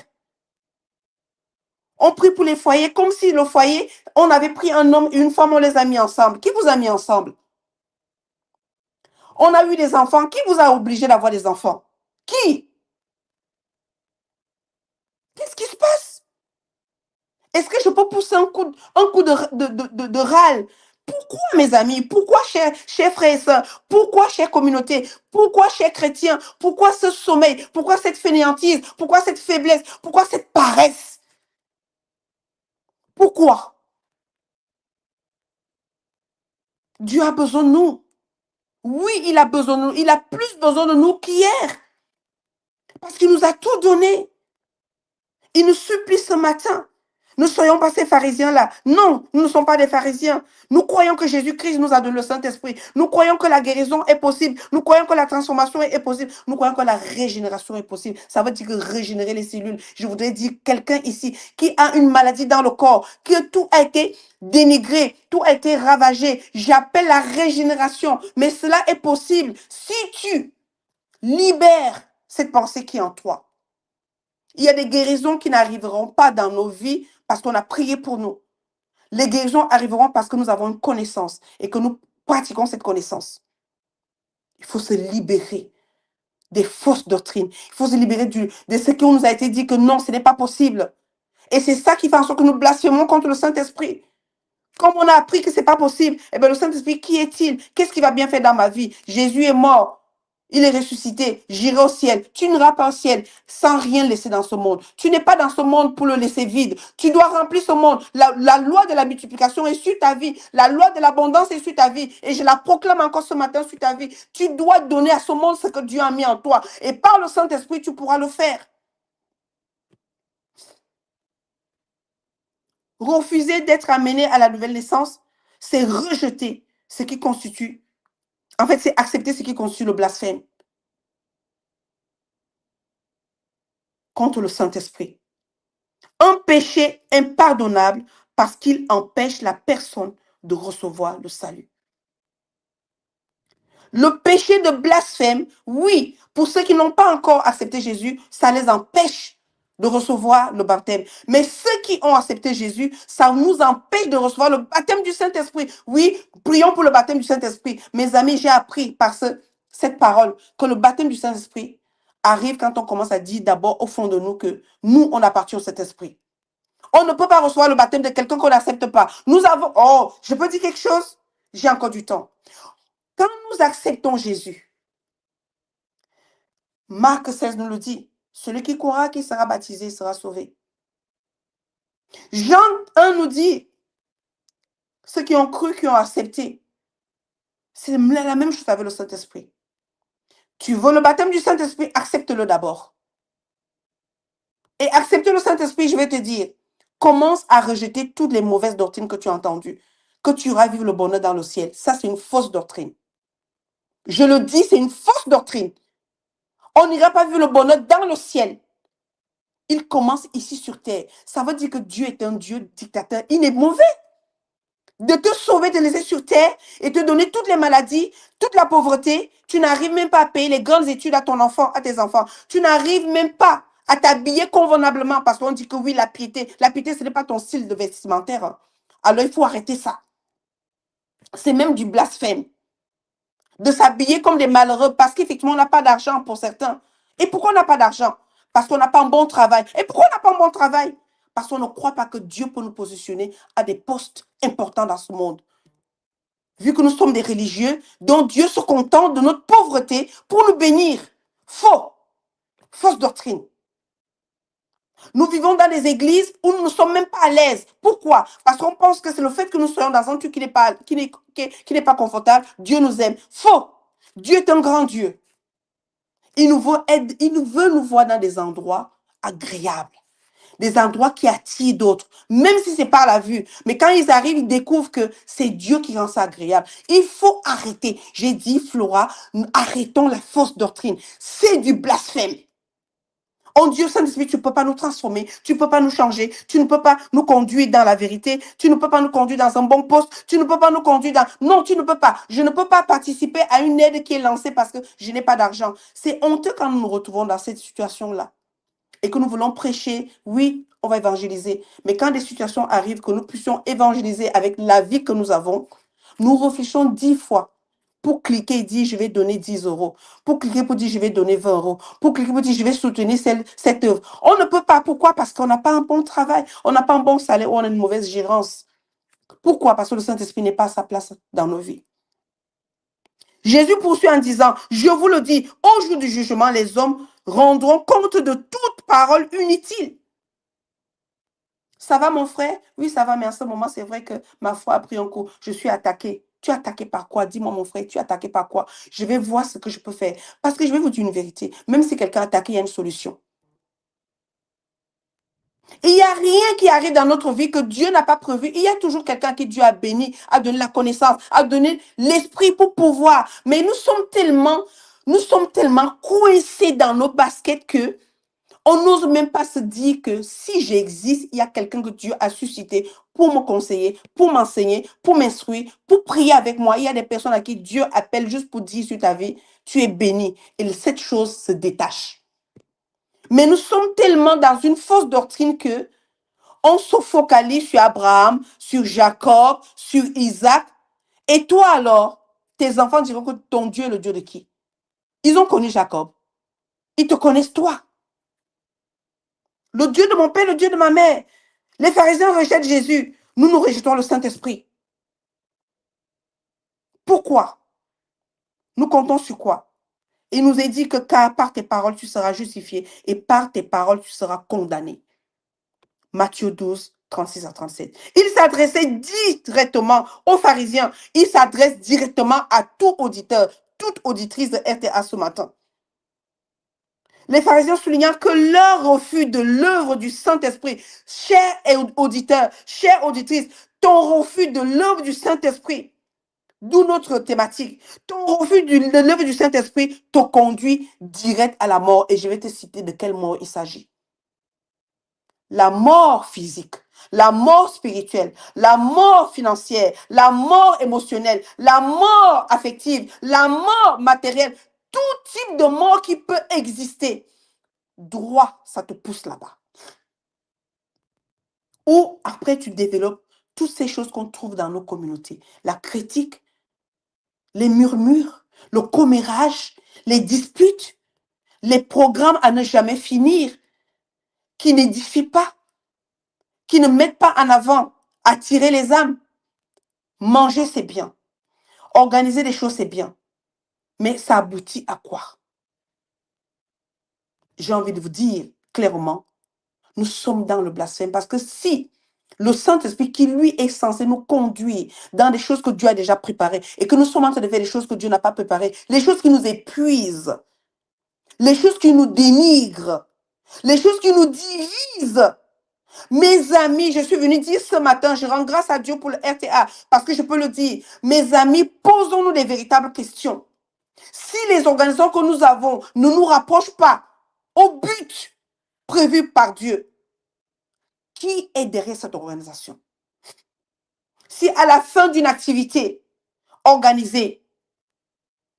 On prie pour les foyers comme si le foyer, on avait pris un homme et une femme, on les a mis ensemble. Qui vous a mis ensemble? On a eu des enfants. Qui vous a obligé d'avoir des enfants? Qui? Qu'est-ce qui se passe? Est-ce que je peux pousser un coup de râle? Pourquoi, mes amis? Pourquoi, chers frères et sœurs? Pourquoi, chère communauté? Pourquoi, chers chrétiens? Pourquoi ce sommeil? Pourquoi cette fainéantise? Pourquoi cette faiblesse? Pourquoi cette paresse? Pourquoi? Dieu a besoin de nous. Oui, il a besoin de nous. Il a plus besoin de nous qu'hier. Parce qu'il nous a tout donné. Il nous supplie ce matin. Ne soyons pas ces pharisiens-là. Non, nous ne sommes pas des pharisiens. Nous croyons que Jésus-Christ nous a donné le Saint-Esprit. Nous croyons que la guérison est possible. Nous croyons que la transformation est possible. Nous croyons que la régénération est possible. Ça veut dire que régénérer les cellules. Je voudrais dire quelqu'un ici qui a une maladie dans le corps, que tout a été dénigré, tout a été ravagé. J'appelle la régénération. Mais cela est possible si tu libères cette pensée qui est en toi. Il y a des guérisons qui n'arriveront pas dans nos vies parce qu'on a prié pour nous. Les guérisons arriveront parce que nous avons une connaissance et que nous pratiquons cette connaissance. Il faut se libérer des fausses doctrines. Il faut se libérer de ce qui nous a été dit que non, ce n'est pas possible. Et c'est ça qui fait en sorte que nous blasphémons contre le Saint-Esprit. Comme on a appris que ce n'est pas possible, eh bien le Saint-Esprit, qui est-il? Qu'est-ce qu'il va bien faire dans ma vie? Jésus est mort. Il est ressuscité, j'irai au ciel. Tu n'iras pas au ciel sans rien laisser dans ce monde. Tu n'es pas dans ce monde pour le laisser vide. Tu dois remplir ce monde. La loi de la multiplication est sur ta vie. La loi de l'abondance est sur ta vie. Et je la proclame encore ce matin sur ta vie. Tu dois donner à ce monde ce que Dieu a mis en toi. Et par le Saint-Esprit, tu pourras le faire. Refuser d'être amené à la nouvelle naissance, c'est rejeter ce qui constitue. En fait, c'est accepter ce qui constitue le blasphème contre le Saint-Esprit. Un péché impardonnable parce qu'il empêche la personne de recevoir le salut. Le péché de blasphème, oui, pour ceux qui n'ont pas encore accepté Jésus, ça les empêche de recevoir le baptême. Mais ceux qui ont accepté Jésus, ça nous empêche de recevoir le baptême du Saint-Esprit. Oui, prions pour le baptême du Saint-Esprit. Mes amis, j'ai appris par cette parole que le baptême du Saint-Esprit arrive quand on commence à dire d'abord au fond de nous que nous, on appartient au Saint-Esprit. On ne peut pas recevoir le baptême de quelqu'un qu'on n'accepte pas. Nous avons... Oh, je peux dire quelque chose? J'ai encore du temps. Quand nous acceptons Jésus, Marc 16 nous le dit, celui qui croira, qui sera baptisé, sera sauvé. Jean 1 nous dit, ceux qui ont cru, qui ont accepté, c'est la même chose avec le Saint-Esprit. Tu veux le baptême du Saint-Esprit, accepte-le d'abord. Et accepter le Saint-Esprit, je vais te dire, commence à rejeter toutes les mauvaises doctrines que tu as entendues, que tu iras vivre le bonheur dans le ciel. Ça, c'est une fausse doctrine. Je le dis, c'est une fausse doctrine. On n'ira pas vivre le bonheur dans le ciel. Il commence ici sur terre. Ça veut dire que Dieu est un Dieu dictateur. Il est mauvais de te sauver, de laisser sur terre et te donner toutes les maladies, toute la pauvreté. Tu n'arrives même pas à payer les grandes études à ton enfant, à tes enfants. Tu n'arrives même pas à t'habiller convenablement parce qu'on dit que oui, la piété, ce n'est pas ton style de vestimentaire. Alors, il faut arrêter ça. C'est même du blasphème de s'habiller comme des malheureux parce qu'effectivement, on n'a pas d'argent pour certains. Et pourquoi on n'a pas d'argent? Parce qu'on n'a pas un bon travail. Et pourquoi on n'a pas un bon travail? Parce qu'on ne croit pas que Dieu peut nous positionner à des postes importants dans ce monde. Vu que nous sommes des religieux, dont Dieu se contente de notre pauvreté pour nous bénir. Faux. Fausse doctrine. Nous vivons dans des églises où nous ne sommes même pas à l'aise. Pourquoi? Parce qu'on pense que c'est le fait que nous soyons dans un truc qui n'est pas confortable. Dieu nous aime. Faux. Dieu est un grand Dieu. Il veut nous voir dans des endroits agréables, des endroits qui attirent d'autres, même si c'est par la vue. Mais quand ils arrivent, ils découvrent que c'est Dieu qui rend ça agréable. Il faut arrêter. J'ai dit, Flora, arrêtons la fausse doctrine. C'est du blasphème. Oh Dieu Saint-Esprit, tu ne peux pas nous transformer, tu ne peux pas nous changer, tu ne peux pas nous conduire dans la vérité, tu ne peux pas nous conduire dans un bon poste, tu ne peux pas nous conduire dans... Non, tu ne peux pas. Je ne peux pas participer à une aide qui est lancée parce que je n'ai pas d'argent. C'est honteux quand nous nous retrouvons dans cette situation-là et que nous voulons prêcher. Oui, on va évangéliser. Mais quand des situations arrivent que nous puissions évangéliser avec la vie que nous avons, nous réfléchissons 10 fois pour cliquer et dire je vais donner 10 euros, pour cliquer pour dire je vais donner 20 euros, pour cliquer pour dire je vais soutenir cette œuvre. On ne peut pas. Pourquoi? Parce qu'on n'a pas un bon travail, on n'a pas un bon salaire ou on a une mauvaise gérance. Pourquoi? Parce que le Saint-Esprit n'est pas à sa place dans nos vies. Jésus poursuit en disant, je vous le dis, au jour du jugement, les hommes rendront compte de toute parole inutile. Ça va, mon frère? Oui, ça va, mais en ce moment, c'est vrai que ma foi a pris un coup. Je suis attaquée. Tu es attaqué par quoi? Dis-moi, mon frère, tu es attaqué par quoi? Je vais voir ce que je peux faire. Parce que je vais vous dire une vérité. Même si quelqu'un est attaqué, il y a une solution. Il n'y a rien qui arrive dans notre vie que Dieu n'a pas prévu. Il y a toujours quelqu'un qui Dieu a béni, a donné la connaissance, a donné l'esprit pour pouvoir. Mais nous sommes tellement coincés dans nos baskets que on n'ose même pas se dire que si j'existe, il y a quelqu'un que Dieu a suscité pour me conseiller, pour m'enseigner, pour m'instruire, pour prier avec moi. Il y a des personnes à qui Dieu appelle juste pour dire sur ta vie, tu es béni. Et cette chose se détache. Mais nous sommes tellement dans une fausse doctrine que on se focalise sur Abraham, sur Jacob, sur Isaac. Et toi alors, tes enfants diront que ton Dieu est le Dieu de qui? Ils ont connu Jacob. Ils te connaissent toi. Le Dieu de mon père, le Dieu de ma mère. Les pharisiens rejettent Jésus. Nous, nous rejetons le Saint-Esprit. Pourquoi? Nous comptons sur quoi? Il nous est dit que car par tes paroles, tu seras justifié et par tes paroles, tu seras condamné. Matthieu 12, 36 à 37. Il s'adressait directement aux pharisiens. Il s'adresse directement à tout auditeur, toute auditrice de RTA ce matin. Les pharisiens soulignant que leur refus de l'œuvre du Saint-Esprit, cher auditeur, chère auditrice, ton refus de l'œuvre du Saint-Esprit, d'où notre thématique, ton refus de l'œuvre du Saint-Esprit te conduit direct à la mort. Et je vais te citer de quelle mort il s'agit. La mort physique. la mort spirituelle, la mort financière, la mort émotionnelle, la mort affective, la mort matérielle, tout type de mort qui peut exister. Droit, ça te pousse là-bas. Ou après, tu développes toutes ces choses qu'on trouve dans nos communautés. La critique, les murmures, le commérage, les disputes, les programmes à ne jamais finir, qui n'édifient pas, qui ne mettent pas en avant, attirer les âmes. Manger, c'est bien. Organiser les choses, c'est bien. Mais ça aboutit à quoi? J'ai envie de vous dire clairement, nous sommes dans le blasphème parce que si le Saint-Esprit qui lui est censé nous conduire dans des choses que Dieu a déjà préparées et que nous sommes en train de faire des choses que Dieu n'a pas préparées, les choses qui nous épuisent, les choses qui nous dénigrent, les choses qui nous divisent. Mes amis, je suis venue dire ce matin, je rends grâce à Dieu pour le RTA parce que je peux le dire. Mes amis, posons-nous des véritables questions. Si les organisations que nous avons ne nous rapprochent pas au but prévu par Dieu, qui est derrière cette organisation? Si à la fin d'une activité organisée,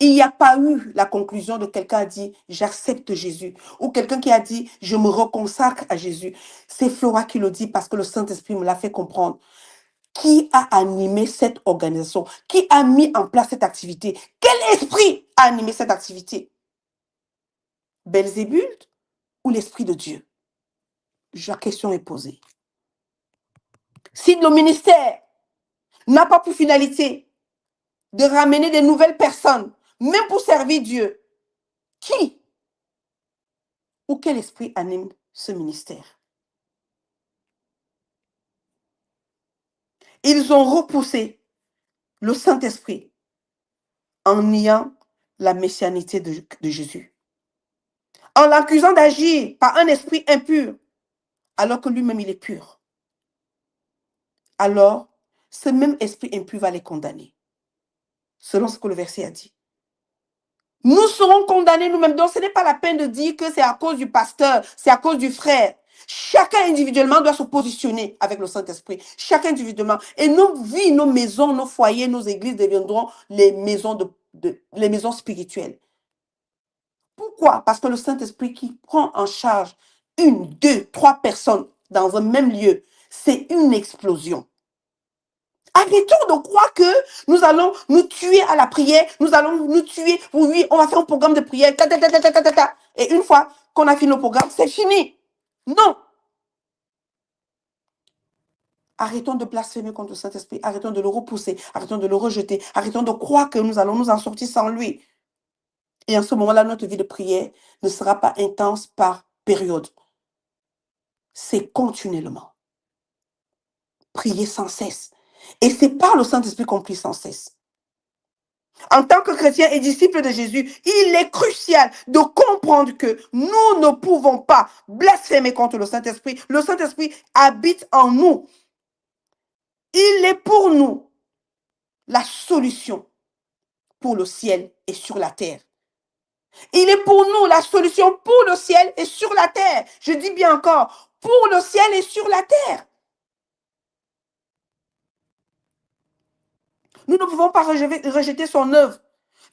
il n'y a pas eu la conclusion de quelqu'un qui a dit j'accepte Jésus ou quelqu'un qui a dit je me reconsacre à Jésus, c'est Flora qui le dit parce que le Saint-Esprit me l'a fait comprendre. Qui a animé cette organisation? Qui a mis en place cette activité? Quel esprit a animé cette activité? Belzébul ou l'Esprit de Dieu? La question est posée. Si le ministère n'a pas pour finalité de ramener des nouvelles personnes, même pour servir Dieu, qui ou quel esprit anime ce ministère? Ils ont repoussé le Saint-Esprit en niant la messianité de Jésus, en l'accusant d'agir par un esprit impur, alors que lui-même il est pur. Alors, ce même esprit impur va les condamner, selon ce que le verset a dit. Nous serons condamnés nous-mêmes. Donc, ce n'est pas la peine de dire que c'est à cause du pasteur, c'est à cause du frère. Chacun individuellement doit se positionner avec le Saint-Esprit. Chacun individuellement. Et nos vies, nos maisons, nos foyers, nos églises deviendront les maisons, les maisons spirituelles. Pourquoi? Parce que le Saint-Esprit qui prend en charge une, deux, trois personnes dans un même lieu, c'est une explosion. Arrêtons de croire que nous allons nous tuer à la prière, nous allons nous tuer, oui, on va faire un programme de prière, et une fois qu'on a fini le programme, c'est fini. Non. Arrêtons de blasphémer contre le Saint-Esprit, arrêtons de le repousser, arrêtons de le rejeter, arrêtons de croire que nous allons nous en sortir sans lui. Et en ce moment-là, notre vie de prière ne sera pas intense par période. C'est continuellement. Prier sans cesse. Et c'est par le Saint-Esprit qu'on prie sans cesse. En tant que chrétien et disciple de Jésus, il est crucial de comprendre que nous ne pouvons pas blasphémer contre le Saint-Esprit. Le Saint-Esprit habite en nous. Il est pour nous la solution pour le ciel et sur la terre. Il est pour nous la solution pour le ciel et sur la terre. Je dis bien encore, pour le ciel et sur la terre. Nous ne pouvons pas rejeter son œuvre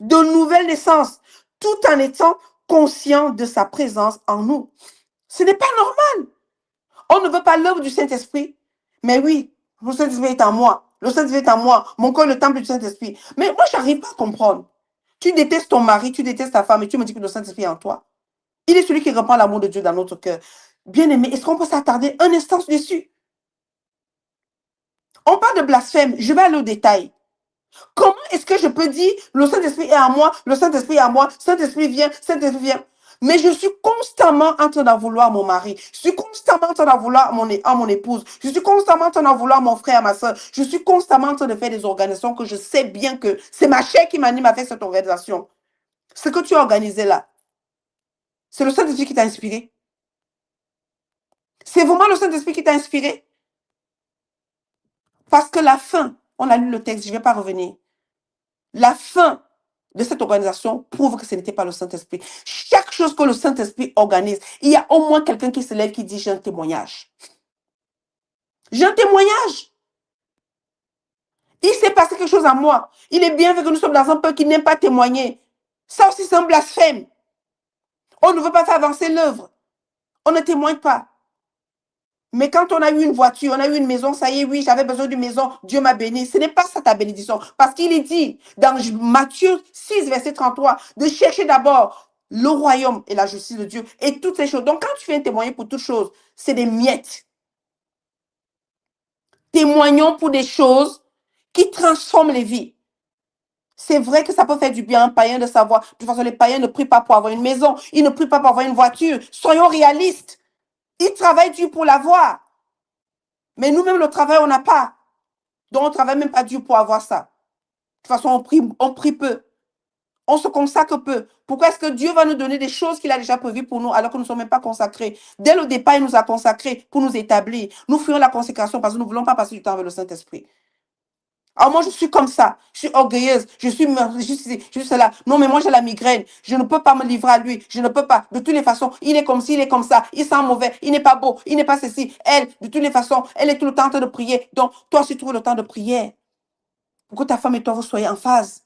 de nouvelle naissance tout en étant conscient de sa présence en nous. Ce n'est pas normal. On ne veut pas l'œuvre du Saint-Esprit. Mais oui, le Saint-Esprit est en moi. Le Saint-Esprit est en moi. Mon corps est le temple du Saint-Esprit. Mais moi, je n'arrive pas à comprendre. Tu détestes ton mari, tu détestes ta femme et tu me dis que le Saint-Esprit est en toi. Il est celui qui reprend l'amour de Dieu dans notre cœur. Bien-aimé, est-ce qu'on peut s'attarder un instant dessus? On parle de blasphème. Je vais aller au détail. Comment est-ce que je peux dire le Saint-Esprit est en moi, le Saint-Esprit est en moi, Saint-Esprit vient, Saint-Esprit vient. Mais je suis constamment en train d'en vouloir à mon mari. Je suis constamment en train d'en vouloir à mon épouse. Je suis constamment en train d'en vouloir à mon frère, à ma soeur. Je suis constamment en train de faire des organisations que je sais bien que c'est ma chair qui m'anime à faire cette organisation. Ce que tu as organisé là, c'est le Saint-Esprit qui t'a inspiré. C'est vraiment le Saint-Esprit qui t'a inspiré. Parce que la fin, on a lu le texte, je ne vais pas revenir. La fin de cette organisation prouve que ce n'était pas le Saint-Esprit. Chaque chose que le Saint-Esprit organise, il y a au moins quelqu'un qui se lève qui dit j'ai un témoignage. J'ai un témoignage. Il s'est passé quelque chose à moi. Il est bien vrai que nous sommes dans un peuple qui n'aime pas témoigner. Ça aussi, c'est un blasphème. On ne veut pas faire avancer l'œuvre. On ne témoigne pas. Mais quand on a eu une voiture, on a eu une maison, ça y est, oui, j'avais besoin d'une maison, Dieu m'a béni. Ce n'est pas ça ta bénédiction. Parce qu'il est dit dans Matthieu 6, verset 33, de chercher d'abord le royaume et la justice de Dieu et toutes ces choses. Donc, quand tu viens témoigner pour toutes choses, c'est des miettes. Témoignons pour des choses qui transforment les vies. C'est vrai que ça peut faire du bien à un païen de savoir. De toute façon, les païens ne prient pas pour avoir une maison. Ils ne prient pas pour avoir une voiture. Soyons réalistes. Ils travaillent dur pour l'avoir. Mais nous-mêmes, le travail, on n'a pas. Donc, on ne travaille même pas dur pour avoir ça. De toute façon, on prie peu. On se consacre peu. Pourquoi est-ce que Dieu va nous donner des choses qu'il a déjà prévues pour nous alors que nous ne sommes même pas consacrés? Dès le départ, il nous a consacrés pour nous établir. Nous fuyons la consécration parce que nous ne voulons pas passer du temps avec le Saint-Esprit. Alors moi, je suis comme ça. Je suis orgueilleuse. Je suis cela. Non, mais moi, j'ai la migraine. Je ne peux pas me livrer à lui. Je ne peux pas. De toutes les façons, il est comme ci, il est comme ça. Il sent mauvais. Il n'est pas beau. Il n'est pas ceci. Elle, de toutes les façons, elle est tout le temps en train de prier. Donc, toi aussi, trouve le temps de prier. Pour que ta femme et toi, vous soyez en phase.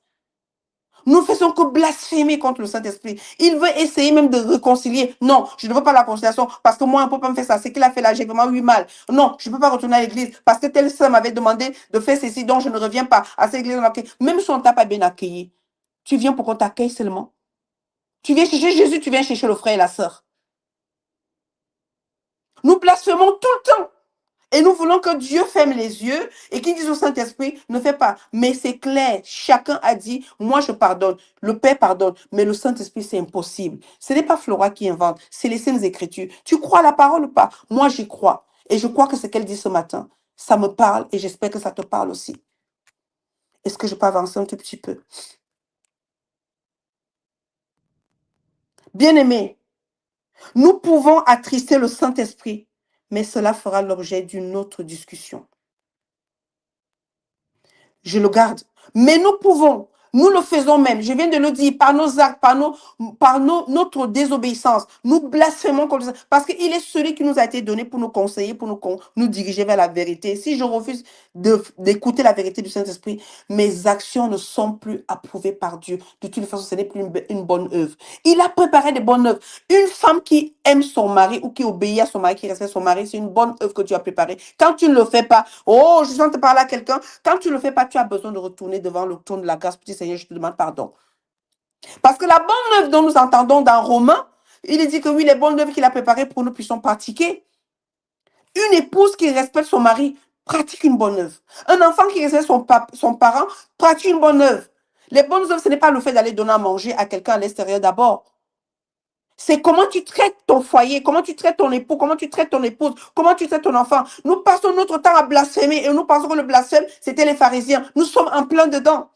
Nous faisons que blasphémer contre le Saint-Esprit. Il veut essayer même de réconcilier. Non, je ne veux pas la conciliation parce que moi, on ne peut pas me faire ça. C'est qu'il a fait là, j'ai vraiment eu mal. Non, je ne peux pas retourner à l'église parce que telle sœur m'avait demandé de faire ceci, donc je ne reviens pas à cette église. Même si on ne t'a pas bien accueilli, tu viens pour qu'on t'accueille seulement. Tu viens chercher Jésus, tu viens chercher le frère et la sœur. Nous blasphémons tout le temps. Et nous voulons que Dieu ferme les yeux et qu'il dise au Saint-Esprit, ne fais pas. Mais c'est clair, chacun a dit, moi je pardonne, le Père pardonne, mais le Saint-Esprit c'est impossible. Ce n'est pas Flora qui invente, c'est les Saintes Écritures. Tu crois à la parole ou pas? Moi j'y crois. Et je crois que ce qu'elle dit ce matin, ça me parle et j'espère que ça te parle aussi. Est-ce que je peux avancer un tout petit peu? Bien-aimés, nous pouvons attrister le Saint-Esprit, mais cela fera l'objet d'une autre discussion. Je le garde. Mais nous pouvons, nous le faisons même, je viens de le dire, par nos actes, notre désobéissance, nous blasphémons contre ça, parce qu'il est celui qui nous a été donné pour nous conseiller, pour nous diriger vers la vérité. Si je refuse d'écouter la vérité du Saint-Esprit, mes actions ne sont plus approuvées par Dieu. De toute façon, ce n'est plus une bonne œuvre. Il a préparé des bonnes œuvres. Une femme qui aime son mari ou qui obéit à son mari, qui respecte son mari, c'est une bonne œuvre que Dieu a préparée. Quand tu ne le fais pas, oh, je sens te parler à quelqu'un, quand tu ne le fais pas, tu as besoin de retourner devant le trône de la grâce pour dire, Seigneur, je te demande pardon. Parce que la bonne œuvre dont nous entendons dans Romains, il est dit que oui, les bonnes œuvres qu'il a préparées pour nous puissions pratiquer. Une épouse qui respecte son mari pratique une bonne œuvre. Un enfant qui respecte son parent pratique une bonne œuvre. Les bonnes œuvres, ce n'est pas le fait d'aller donner à manger à quelqu'un à l'extérieur d'abord. C'est comment tu traites ton foyer, comment tu traites ton époux, comment tu traites ton épouse, comment tu traites ton enfant. Nous passons notre temps à blasphémer et nous pensons que le blasphème, c'était les pharisiens. Nous sommes en plein dedans.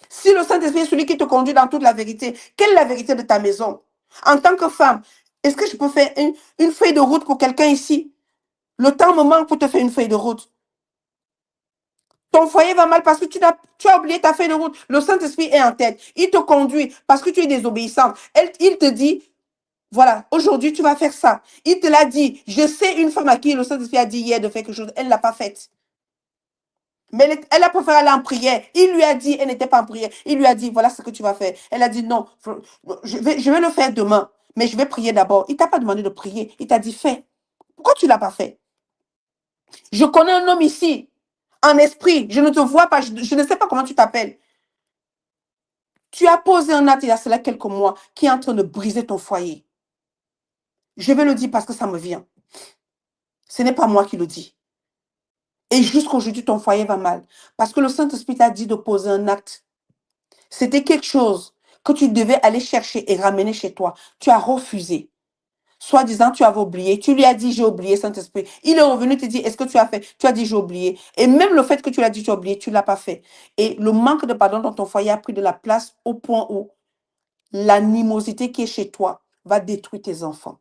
Si le Saint-Esprit est celui qui te conduit dans toute la vérité, quelle est la vérité de ta maison? En tant que femme, est-ce que je peux faire une feuille de route pour quelqu'un ici? Le temps me manque pour te faire une feuille de route. Ton foyer va mal parce que tu as oublié ta feuille de route. Le Saint-Esprit est en tête. Il te conduit parce que tu es désobéissante. Il te dit, voilà, aujourd'hui, tu vas faire ça. Il te l'a dit. Je sais une femme à qui le Saint-Esprit a dit hier de faire quelque chose. Elle ne l'a pas faite. Mais elle a préféré aller en prière. Il lui a dit, elle n'était pas en prière. Il lui a dit, voilà ce que tu vas faire. Elle a dit, non, je vais le faire demain. Mais je vais prier d'abord. Il ne t'a pas demandé de prier. Il t'a dit, fais. Pourquoi tu ne l'as pas fait? Je connais un homme ici, en esprit. Je ne te vois pas. Je ne sais pas comment tu t'appelles. Tu as posé un acte il y a cela quelques mois qui est en train de briser ton foyer. Je vais le dire parce que ça me vient. Ce n'est pas moi qui le dis. Et jusqu'aujourd'hui, ton foyer va mal. Parce que le Saint-Esprit t'a dit de poser un acte. C'était quelque chose que tu devais aller chercher et ramener chez toi. Tu as refusé. Soi-disant, tu avais oublié. Tu lui as dit, j'ai oublié, Saint-Esprit. Il est revenu te dire, est-ce que tu as fait? Tu as dit, j'ai oublié. Et même le fait que tu l'as dit, tu as oublié, tu ne l'as pas fait. Et le manque de pardon dans ton foyer a pris de la place au point où l'animosité qui est chez toi va détruire tes enfants.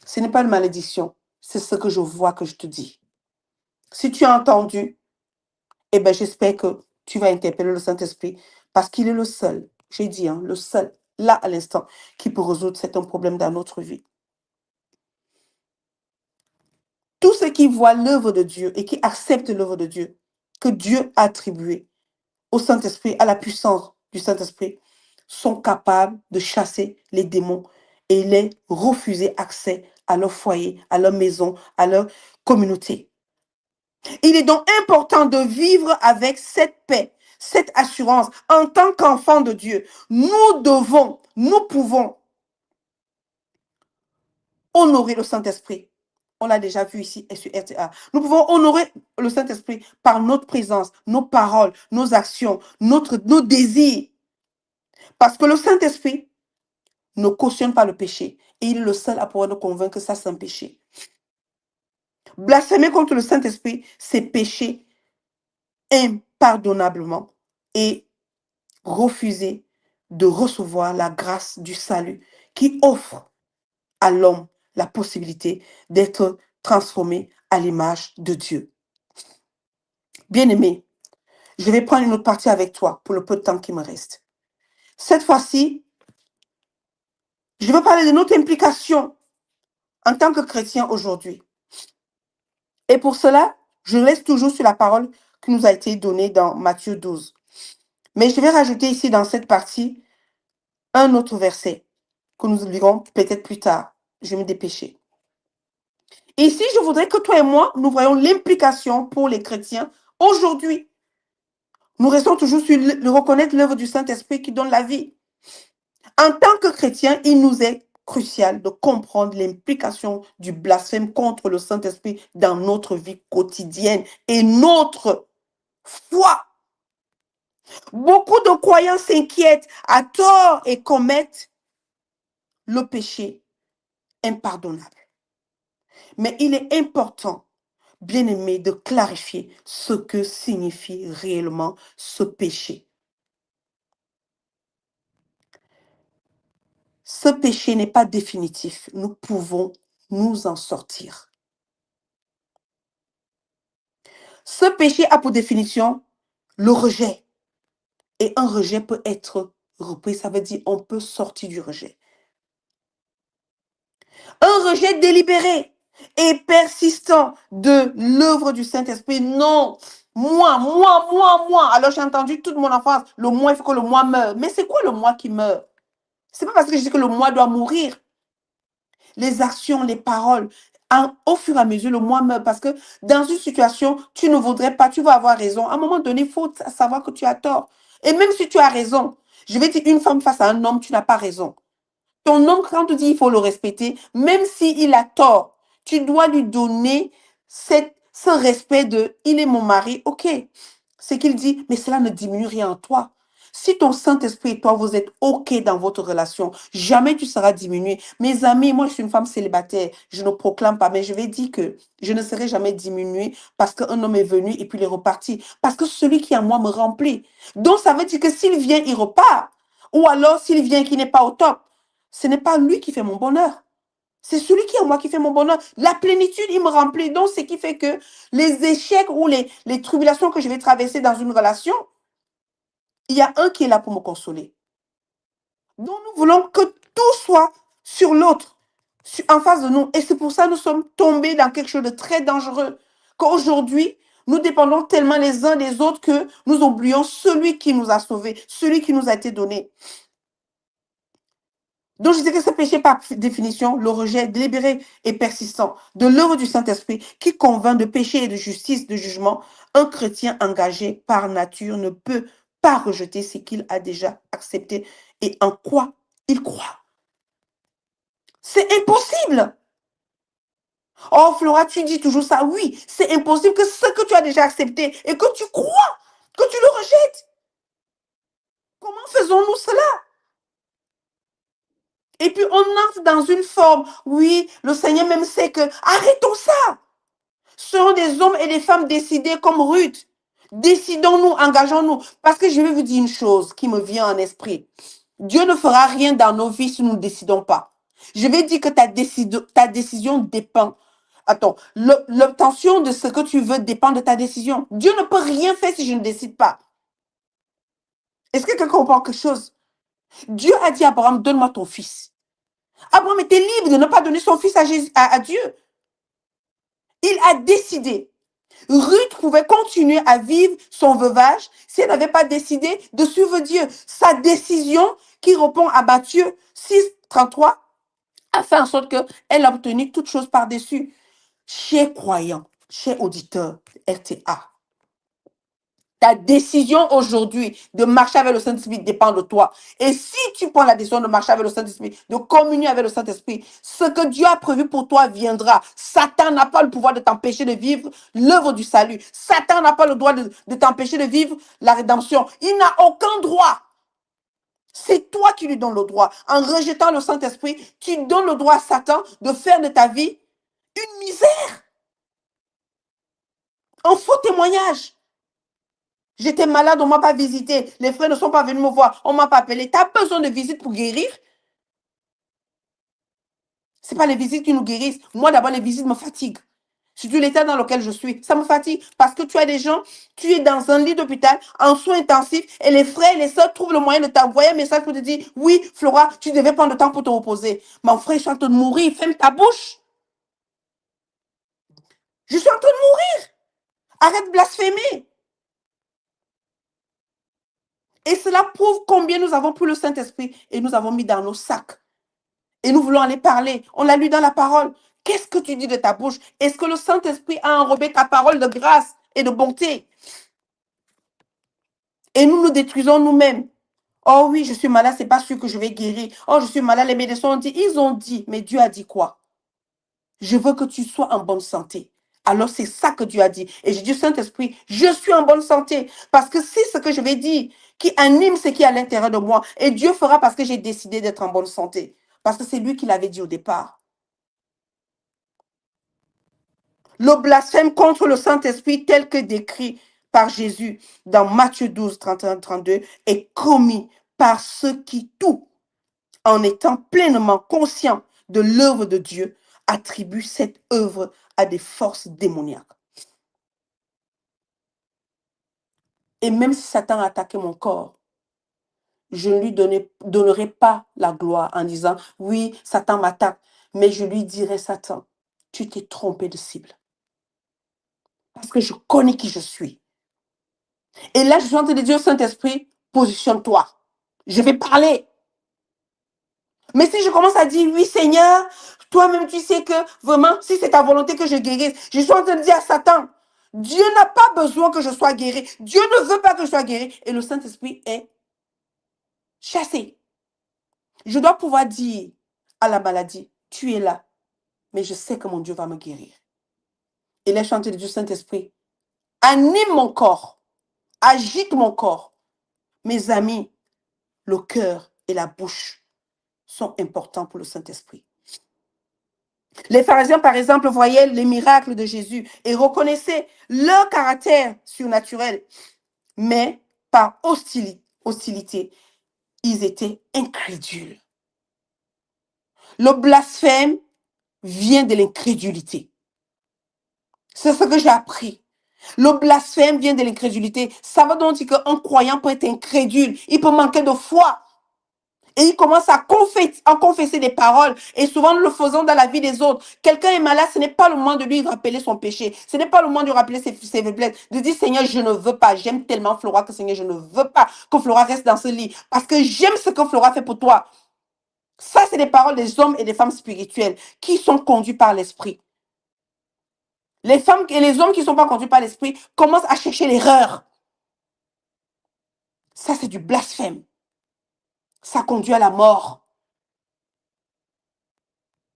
Ce n'est pas une malédiction. C'est ce que je vois que je te dis. Si tu as entendu, eh bien, j'espère que tu vas interpeller le Saint-Esprit parce qu'il est le seul, j'ai dit, hein, le seul, là, à l'instant, qui peut résoudre certains problèmes dans notre vie. Tous ceux qui voient l'œuvre de Dieu et qui acceptent l'œuvre de Dieu que Dieu a attribuée au Saint-Esprit, à la puissance du Saint-Esprit, sont capables de chasser les démons et les refuser accès à leur foyer, à leur maison, à leur communauté. Il est donc important de vivre avec cette paix, cette assurance en tant qu'enfant de Dieu. Nous pouvons honorer le Saint-Esprit. On l'a déjà vu ici et sur RTA. Nous pouvons honorer le Saint-Esprit par notre présence, nos paroles, nos actions, nos désirs. Parce que le Saint-Esprit ne cautionne pas le péché. Et il est le seul à pouvoir nous convaincre que ça, c'est un péché. Blasphémer contre le Saint-Esprit, c'est pécher impardonnablement. Et refuser de recevoir la grâce du salut qui offre à l'homme la possibilité d'être transformé à l'image de Dieu. Bien-aimé, je vais prendre une autre partie avec toi pour le peu de temps qui me reste. Cette fois-ci, je vais parler de notre implication en tant que chrétien aujourd'hui. Et pour cela, je reste toujours sur la parole qui nous a été donnée dans Matthieu 12. Mais je vais rajouter ici dans cette partie un autre verset que nous lirons peut-être plus tard. Je vais me dépêcher. Ici, je voudrais que toi et moi, nous voyons l'implication pour les chrétiens aujourd'hui. Nous restons toujours sur le reconnaître l'œuvre du Saint-Esprit qui donne la vie. En tant que chrétiens, il nous est crucial de comprendre l'implication du blasphème contre le Saint-Esprit dans notre vie quotidienne et notre foi. Beaucoup de croyants s'inquiètent à tort et commettent le péché impardonnable. Mais il est important, bien-aimé, de clarifier ce que signifie réellement ce péché. Ce péché n'est pas définitif. Nous pouvons nous en sortir. Ce péché a pour définition le rejet. Et un rejet peut être repris. Ça veut dire on peut sortir du rejet. Un rejet délibéré et persistant de l'œuvre du Saint-Esprit. Non, moi. Alors j'ai entendu toute mon enfance, le moi, il faut que le moi meure. Mais c'est quoi le moi qui meurt? C'est pas parce que je dis que le moi doit mourir. Les actions, les paroles, au fur et à mesure, le moi meurt. Parce que dans une situation, tu ne voudrais pas, tu vas avoir raison. À un moment donné, il faut savoir que tu as tort. Et même si tu as raison, je vais dire une femme face à un homme, tu n'as pas raison. Ton homme, quand tu dis il faut le respecter, même s'il a tort, tu dois lui donner ce respect de il est mon mari, ok. C'est qu'il dit, mais cela ne diminue rien en toi. Si ton Saint-Esprit et toi, vous êtes ok dans votre relation, jamais tu seras diminué. Mes amis, moi je suis une femme célibataire, je ne proclame pas, mais je vais dire que je ne serai jamais diminuée parce qu'un homme est venu et puis il est reparti. Parce que celui qui est en moi me remplit. Donc ça veut dire que s'il vient, il repart. Ou alors s'il vient qui n'est pas au top, ce n'est pas lui qui fait mon bonheur. C'est celui qui est en moi qui fait mon bonheur. La plénitude, il me remplit. Donc, ce qui fait que les échecs ou les tribulations que je vais traverser dans une relation, il y a un qui est là pour me consoler. Donc, nous voulons que tout soit sur l'autre, en face de nous. Et c'est pour ça que nous sommes tombés dans quelque chose de très dangereux. Qu'aujourd'hui, nous dépendons tellement les uns des autres que nous oublions celui qui nous a sauvés, celui qui nous a été donné. Donc, je dis que ce péché, par définition, le rejet délibéré et persistant de l'œuvre du Saint-Esprit qui convainc de péché et de justice, de jugement, un chrétien engagé par nature ne peut pas rejeter ce qu'il a déjà accepté et en quoi il croit. C'est impossible. Oh, Flora, tu dis toujours ça. Oui, c'est impossible que ce que tu as déjà accepté et que tu crois, que tu le rejettes. Comment faisons-nous cela? Et puis on entre dans une forme. Oui, le Seigneur même sait que arrêtons ça. Seront des hommes et des femmes décidés comme Ruth. Décidons-nous, engageons-nous. Parce que je vais vous dire une chose qui me vient en esprit. Dieu ne fera rien dans nos vies si nous ne décidons pas. Je vais dire que ta décision dépend. Attends, l'obtention de ce que tu veux dépend de ta décision. Dieu ne peut rien faire si je ne décide pas. Est-ce que quelqu'un comprend quelque chose? Dieu a dit à Abraham, donne-moi ton fils. Abraham était libre de ne pas donner son fils à Dieu. Il a décidé. Ruth pouvait continuer à vivre son veuvage si elle n'avait pas décidé de suivre Dieu. Sa décision, qui répond à Matthieu 6, 33, a fait en sorte qu'elle a obtenu toute chose par-dessus. Chers croyants, chers auditeurs RTA, ta décision aujourd'hui de marcher avec le Saint-Esprit dépend de toi. Et si tu prends la décision de marcher avec le Saint-Esprit, de communier avec le Saint-Esprit, ce que Dieu a prévu pour toi viendra. Satan n'a pas le pouvoir de t'empêcher de vivre l'œuvre du salut. Satan n'a pas le droit de t'empêcher de vivre la rédemption. Il n'a aucun droit. C'est toi qui lui donnes le droit. En rejetant le Saint-Esprit, tu donnes le droit à Satan de faire de ta vie une misère. Un faux témoignage. J'étais malade, on ne m'a pas visité. Les frères ne sont pas venus me voir, on ne m'a pas appelé. Tu as besoin de visites pour guérir? Ce n'est pas les visites qui nous guérissent. Moi, d'abord, les visites me fatiguent. Surtout l'état dans lequel je suis. Ça me fatigue parce que tu as des gens, tu es dans un lit d'hôpital, en soins intensifs, et les frères et les sœurs trouvent le moyen de t'envoyer un message pour te dire, oui, Flora, tu devais prendre le temps pour te reposer. Mon frère, je suis en train de mourir, ferme ta bouche. Je suis en train de mourir. Arrête de blasphémer. Et cela prouve combien nous avons pris le Saint-Esprit et nous avons mis dans nos sacs. Et nous voulons aller parler. On l'a lu dans la parole. Qu'est-ce que tu dis de ta bouche? Est-ce que le Saint-Esprit a enrobé ta parole de grâce et de bonté? Et nous nous détruisons nous-mêmes. Oh oui, je suis malade, c'est pas sûr que je vais guérir. Oh, je suis malade, les médecins ont dit. Ils ont dit, mais Dieu a dit quoi? Je veux que tu sois en bonne santé. Alors c'est ça que Dieu a dit. Et j'ai dit, Saint-Esprit, je suis en bonne santé. Parce que c'est ce que je vais dire qui anime ce qui est à l'intérieur de moi. Et Dieu fera parce que j'ai décidé d'être en bonne santé. Parce que c'est lui qui l'avait dit au départ. Le blasphème contre le Saint-Esprit tel que décrit par Jésus dans Matthieu 12, 31-32 est commis par ceux qui tout, en étant pleinement conscients de l'œuvre de Dieu, attribuent cette œuvre à des forces démoniaques. Et même si Satan a attaqué mon corps, je ne lui donnerai pas la gloire en disant, oui, Satan m'attaque, mais je lui dirai, Satan, tu t'es trompé de cible. Parce que je connais qui je suis. Et là, je suis en train de dire au Saint-Esprit, positionne-toi. Je vais parler. Mais si je commence à dire, oui Seigneur, toi-même tu sais que vraiment, si c'est ta volonté que je guérisse, je suis en train de dire à Satan, Dieu n'a pas besoin que je sois guéri. Dieu ne veut pas que je sois guéri. Et le Saint-Esprit est chassé. Je dois pouvoir dire à la maladie, tu es là, mais je sais que mon Dieu va me guérir. Et là, je suis en train de dire, Saint-Esprit, anime mon corps, agite mon corps. Mes amis, le cœur et la bouche sont importants pour le Saint-Esprit. Les pharisiens, par exemple, voyaient les miracles de Jésus et reconnaissaient leur caractère surnaturel. Mais par hostilité, ils étaient incrédules. Le blasphème vient de l'incrédulité. C'est ce que j'ai appris. Le blasphème vient de l'incrédulité. Ça veut donc dire qu'un croyant peut être incrédule. Il peut manquer de foi. Et il commence à confesser des paroles. Et souvent, nous le faisons dans la vie des autres. Quelqu'un est malade, ce n'est pas le moment de lui rappeler son péché. Ce n'est pas le moment de lui rappeler ses faiblesses. De dire, Seigneur, je ne veux pas. J'aime tellement Flora que, Seigneur, je ne veux pas que Flora reste dans ce lit. Parce que j'aime ce que Flora fait pour toi. Ça, c'est des paroles des hommes et des femmes spirituels qui sont conduits par l'esprit. Les femmes et les hommes qui ne sont pas conduits par l'esprit commencent à chercher l'erreur. Ça, c'est du blasphème. Ça conduit à la mort.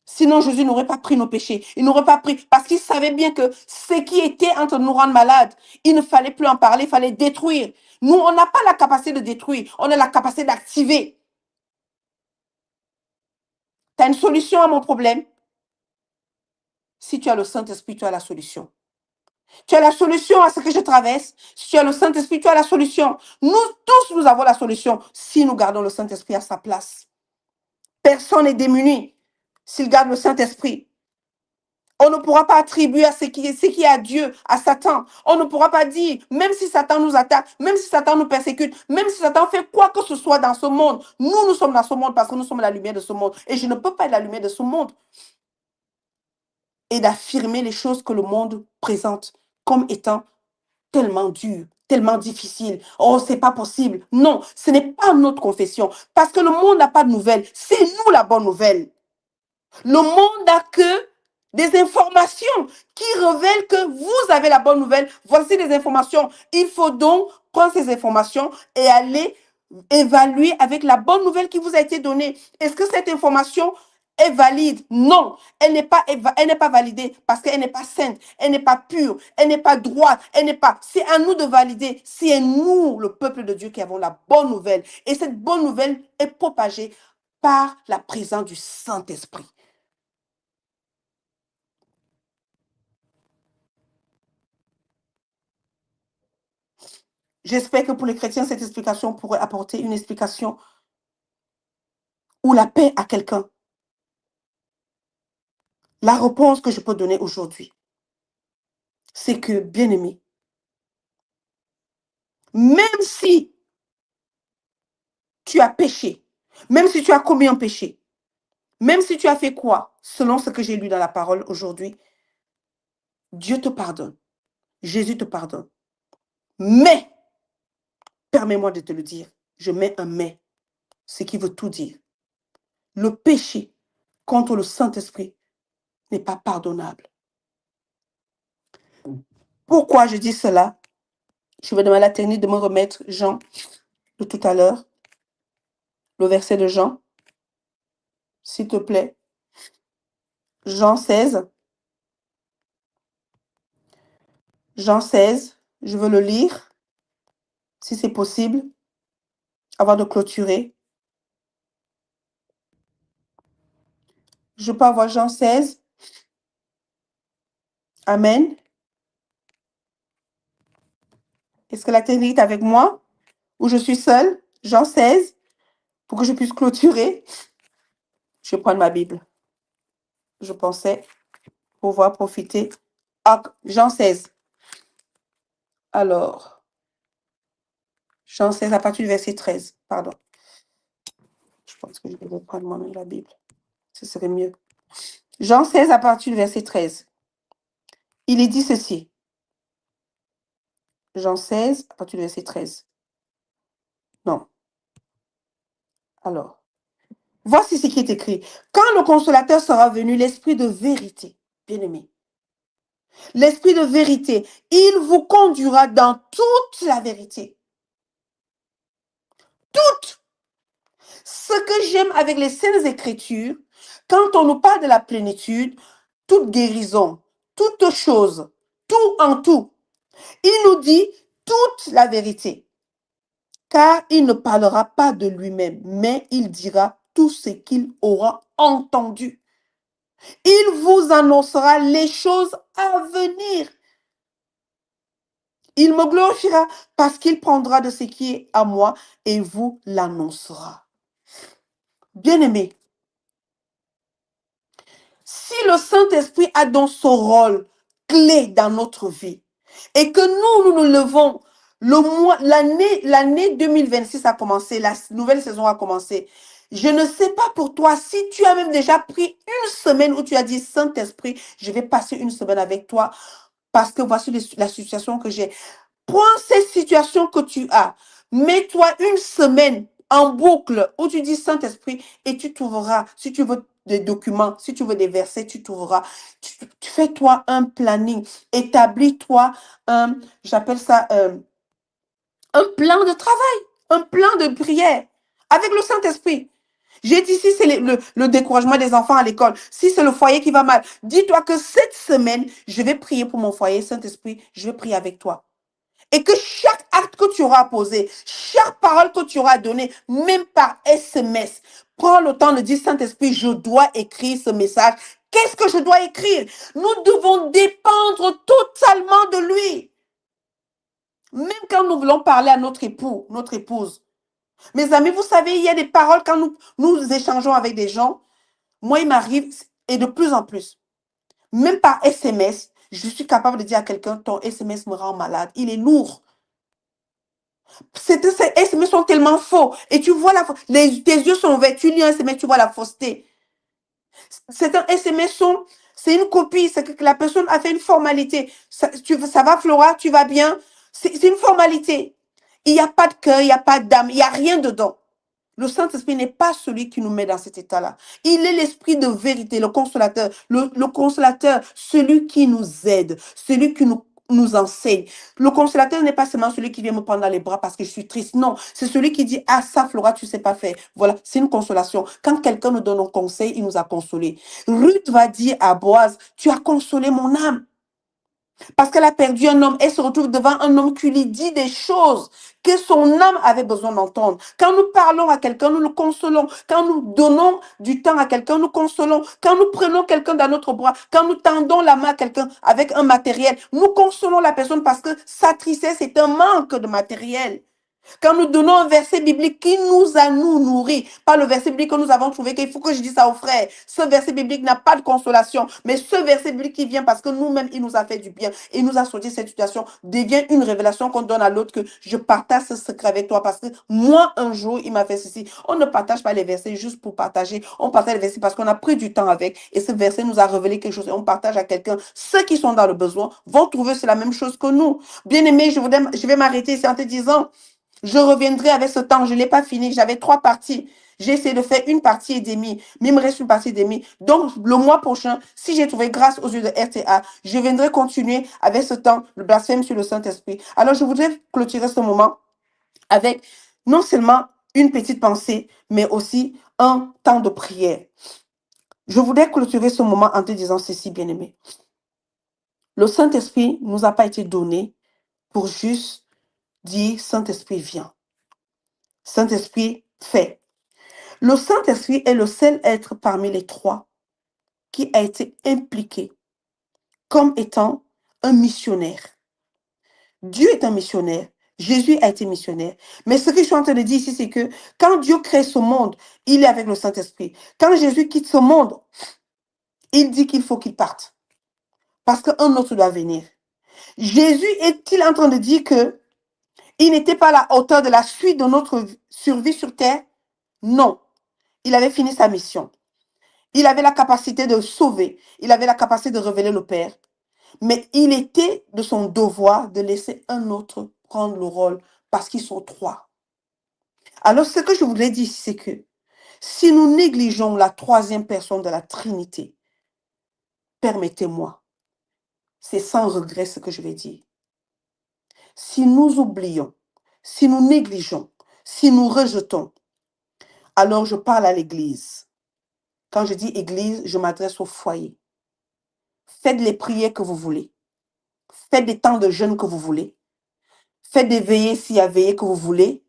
Sinon, Jésus n'aurait pas pris nos péchés. Il n'aurait pas pris, parce qu'il savait bien que ce qui était en train de nous rendre malades, il ne fallait plus en parler, il fallait détruire. Nous, on n'a pas la capacité de détruire, on a la capacité d'activer. Tu as une solution à mon problème? Si tu as le Saint-Esprit, tu as la solution. Tu as la solution à ce que je traverse. Si tu as le Saint-Esprit, tu as la solution. Nous tous, nous avons la solution si nous gardons le Saint-Esprit à sa place. Personne n'est démuni s'il garde le Saint-Esprit. On ne pourra pas attribuer à ce qui est à Dieu, à Satan. On ne pourra pas dire, même si Satan nous attaque, même si Satan nous persécute, même si Satan fait quoi que ce soit dans ce monde, nous sommes dans ce monde parce que nous sommes la lumière de ce monde. Et je ne peux pas être la lumière de ce monde. et d'affirmer les choses que le monde présente comme étant tellement dur, tellement difficile. Oh, c'est pas possible. Non, ce n'est pas notre confession. Parce que le monde n'a pas de nouvelles. C'est nous la bonne nouvelle. Le monde n'a que des informations qui révèlent que vous avez la bonne nouvelle. Voici les informations. Il faut donc prendre ces informations et aller évaluer avec la bonne nouvelle qui vous a été donnée. Est-ce que cette information est valide? Non, elle n'est pas validée parce qu'elle n'est pas sainte, elle n'est pas pure, elle n'est pas droite, elle n'est pas. C'est à nous de valider. C'est nous, le peuple de Dieu, qui avons la bonne nouvelle. Et cette bonne nouvelle est propagée par la présence du Saint-Esprit. J'espère que pour les chrétiens, cette explication pourrait apporter une explication ou la paix à quelqu'un. La réponse que je peux donner aujourd'hui, c'est que, bien-aimé, même si tu as péché, même si tu as commis un péché, même si tu as fait quoi, selon ce que j'ai lu dans la parole aujourd'hui, Dieu te pardonne. Jésus te pardonne. Mais, permets-moi de te le dire, je mets un mais, ce qui veut tout dire. Le péché contre le Saint-Esprit n'est pas pardonnable. Pourquoi je dis cela? Je vais demander à la technique de me remettre Jean de tout à l'heure, le verset de Jean, s'il te plaît. Jean 16. Jean 16, je veux le lire, si c'est possible, avant de clôturer. Je peux avoir Jean 16. Amen. Est-ce que la technique est avec moi ou je suis seule? Jean 16, pour que je puisse clôturer. Je vais prendre ma Bible. Je pensais pouvoir profiter. Ah, Jean 16. Alors, Jean 16 à partir du verset 13. Pardon. Je pense que je vais prendre moi-même la Bible. Ce serait mieux. Jean 16 à partir du verset 13. Il est dit ceci. Jean 16 à partir du verset 13. Non. Alors, voici ce qui est écrit. Quand le consolateur sera venu, l'esprit de vérité, bien-aimé, l'esprit de vérité, il vous conduira dans toute la vérité. Toute. Ce que j'aime avec les Saintes Écritures, quand on nous parle de la plénitude, toute guérison, toute chose, tout en tout, il nous dit toute la vérité. Car il ne parlera pas de lui-même, mais il dira tout ce qu'il aura entendu. Il vous annoncera les choses à venir. Il me glorifiera parce qu'il prendra de ce qui est à moi et vous l'annoncera. Bien-aimé, si le Saint-Esprit a dans son rôle clé dans notre vie et que nous nous levons, l'année 2026 a commencé, la nouvelle saison a commencé. Je ne sais pas pour toi si tu as même déjà pris une semaine où tu as dit Saint-Esprit, je vais passer une semaine avec toi parce que voici la situation que j'ai. Prends ces situations que tu as, mets-toi une semaine en boucle où tu dis Saint-Esprit et tu trouveras, si tu veux des documents, si tu veux des versets, tu trouveras. Fais-toi un planning, établis-toi j'appelle ça un plan de travail, un plan de prière avec le Saint-Esprit. J'ai dit, si c'est le découragement des enfants à l'école, si c'est le foyer qui va mal, dis-toi que cette semaine, je vais prier pour mon foyer, Saint-Esprit, je vais prier avec toi. Et que chaque acte que tu auras posé, chaque parole que tu auras donnée, même par SMS, prends le temps de dire, Saint-Esprit, je dois écrire ce message. Qu'est-ce que je dois écrire? Nous devons dépendre totalement de lui. Même quand nous voulons parler à notre époux, notre épouse. Mes amis, vous savez, il y a des paroles quand nous échangeons avec des gens. Moi, il m'arrive, et de plus en plus, même par SMS, je suis capable de dire à quelqu'un, ton SMS me rend malade. Il est lourd. Ces SMS sont tellement faux. Et tu vois, tes yeux sont ouverts, tu lis un SMS, tu vois la fausseté. Certains SMS C'est une copie, c'est que la personne a fait une formalité. Ça va, Flora, tu vas bien? C'est une formalité. Il n'y a pas de cœur, il n'y a pas d'âme, il n'y a rien dedans. Le Saint-Esprit n'est pas celui qui nous met dans cet état-là. Il est l'esprit de vérité, le consolateur. Le consolateur, celui qui nous aide, celui qui nous enseigne. Le consolateur n'est pas seulement celui qui vient me prendre dans les bras parce que je suis triste. Non, c'est celui qui dit, ah ça, Flora, tu sais pas faire. Voilà, c'est une consolation. Quand quelqu'un nous donne un conseil, il nous a consolés. Ruth va dire à Boaz, tu as consolé mon âme. Parce qu'elle a perdu un homme, elle se retrouve devant un homme qui lui dit des choses que son âme avait besoin d'entendre. Quand nous parlons à quelqu'un, nous le consolons. Quand nous donnons du temps à quelqu'un, nous consolons. Quand nous prenons quelqu'un dans notre bras, quand nous tendons la main à quelqu'un avec un matériel, nous consolons la personne parce que sa tristesse est un manque de matériel. Quand nous donnons un verset biblique qui nous a nous nourris, pas le verset biblique que nous avons trouvé, qu'il faut que je dise ça aux frères. Ce verset biblique n'a pas de consolation, mais ce verset biblique qui vient parce que nous-mêmes, il nous a fait du bien, il nous a sorti de cette situation, devient une révélation qu'on donne à l'autre que je partage ce secret avec toi parce que moi, un jour, il m'a fait ceci. On ne partage pas les versets juste pour partager. On partage les versets parce qu'on a pris du temps avec et ce verset nous a révélé quelque chose et on partage à quelqu'un. Ceux qui sont dans le besoin vont trouver c'est la même chose que nous. Bien aimé, je vais m'arrêter ici en te disant, je reviendrai avec ce temps. Je ne l'ai pas fini. J'avais 3 parties. J'ai essayé de faire une partie et demie, mais il me reste une partie et demie. Donc, le mois prochain, si j'ai trouvé grâce aux yeux de RTA, je viendrai continuer avec ce temps, le blasphème sur le Saint-Esprit. Alors, je voudrais clôturer ce moment avec non seulement une petite pensée, mais aussi un temps de prière. Je voudrais clôturer ce moment en te disant ceci, bien-aimé. Le Saint-Esprit ne nous a pas été donné pour juste dire Saint-Esprit, viens. Saint-Esprit, fais. Le Saint-Esprit est le seul être parmi les 3 qui a été impliqué comme étant un missionnaire. Dieu est un missionnaire. Jésus a été missionnaire. Mais ce que je suis en train de dire ici, c'est que quand Dieu crée ce monde, il est avec le Saint-Esprit. Quand Jésus quitte ce monde, il dit qu'il faut qu'il parte. Parce qu'un autre doit venir. Jésus est-il en train de dire que il n'était pas à la hauteur de la suite de notre survie sur terre? Non. Il avait fini sa mission. Il avait la capacité de sauver. Il avait la capacité de révéler le Père. Mais il était de son devoir de laisser un autre prendre le rôle parce qu'ils sont 3. Alors, ce que je voudrais dire, c'est que si nous négligeons la 3e personne de la Trinité, permettez-moi, c'est sans regret ce que je vais dire. Si nous oublions, si nous négligeons, si nous rejetons, alors je parle à l'Église. Quand je dis Église, je m'adresse au foyer. Faites les prières que vous voulez. Faites des temps de jeûne que vous voulez. Faites des veillées s'il y a veillées que vous voulez.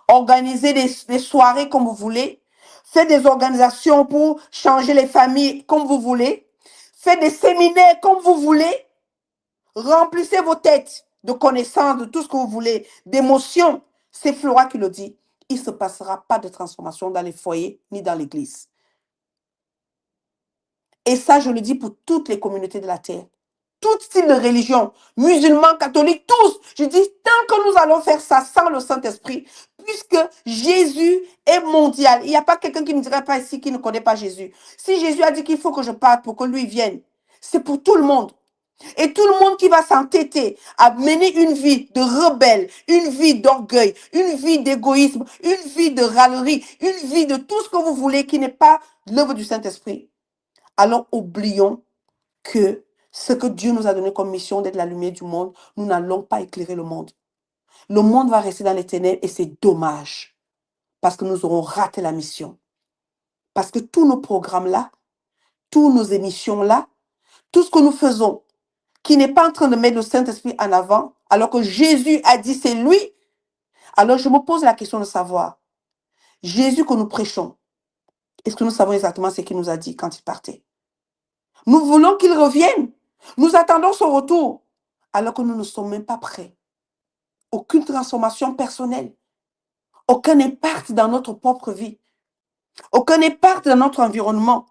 Organisez des soirées comme vous voulez. Faites des organisations pour changer les familles comme vous voulez. Faites des séminaires comme vous voulez. Remplissez vos têtes de connaissances, de tout ce que vous voulez, d'émotions. C'est Flora qui le dit. Il ne se passera pas de transformation dans les foyers ni dans l'église. Et ça, je le dis pour toutes les communautés de la terre. Tout style de religion, musulmans, catholiques, tous. Je dis, tant que nous allons faire ça sans le Saint-Esprit, puisque Jésus est mondial. Il n'y a pas quelqu'un qui ne dirait pas ici qui ne connaît pas Jésus. Si Jésus a dit qu'il faut que je parte pour que lui vienne, c'est pour tout le monde. Et tout le monde qui va s'entêter à mener une vie de rebelle, une vie d'orgueil, une vie d'égoïsme, une vie de râlerie, une vie de tout ce que vous voulez qui n'est pas l'œuvre du Saint-Esprit, alors oublions que ce que Dieu nous a donné comme mission d'être la lumière du monde, nous n'allons pas éclairer le monde. Le monde va rester dans les ténèbres et c'est dommage parce que nous aurons raté la mission. Parce que tous nos programmes-là, toutes nos émissions-là, tout ce que nous faisons qui n'est pas en train de mettre le Saint-Esprit en avant, alors que Jésus a dit c'est lui, alors je me pose la question de savoir, Jésus que nous prêchons, est-ce que nous savons exactement ce qu'il nous a dit quand il partait? Nous voulons qu'il revienne. Nous attendons son retour, alors que nous ne sommes même pas prêts. Aucune transformation personnelle, aucun impact dans notre propre vie, aucun impact dans notre environnement,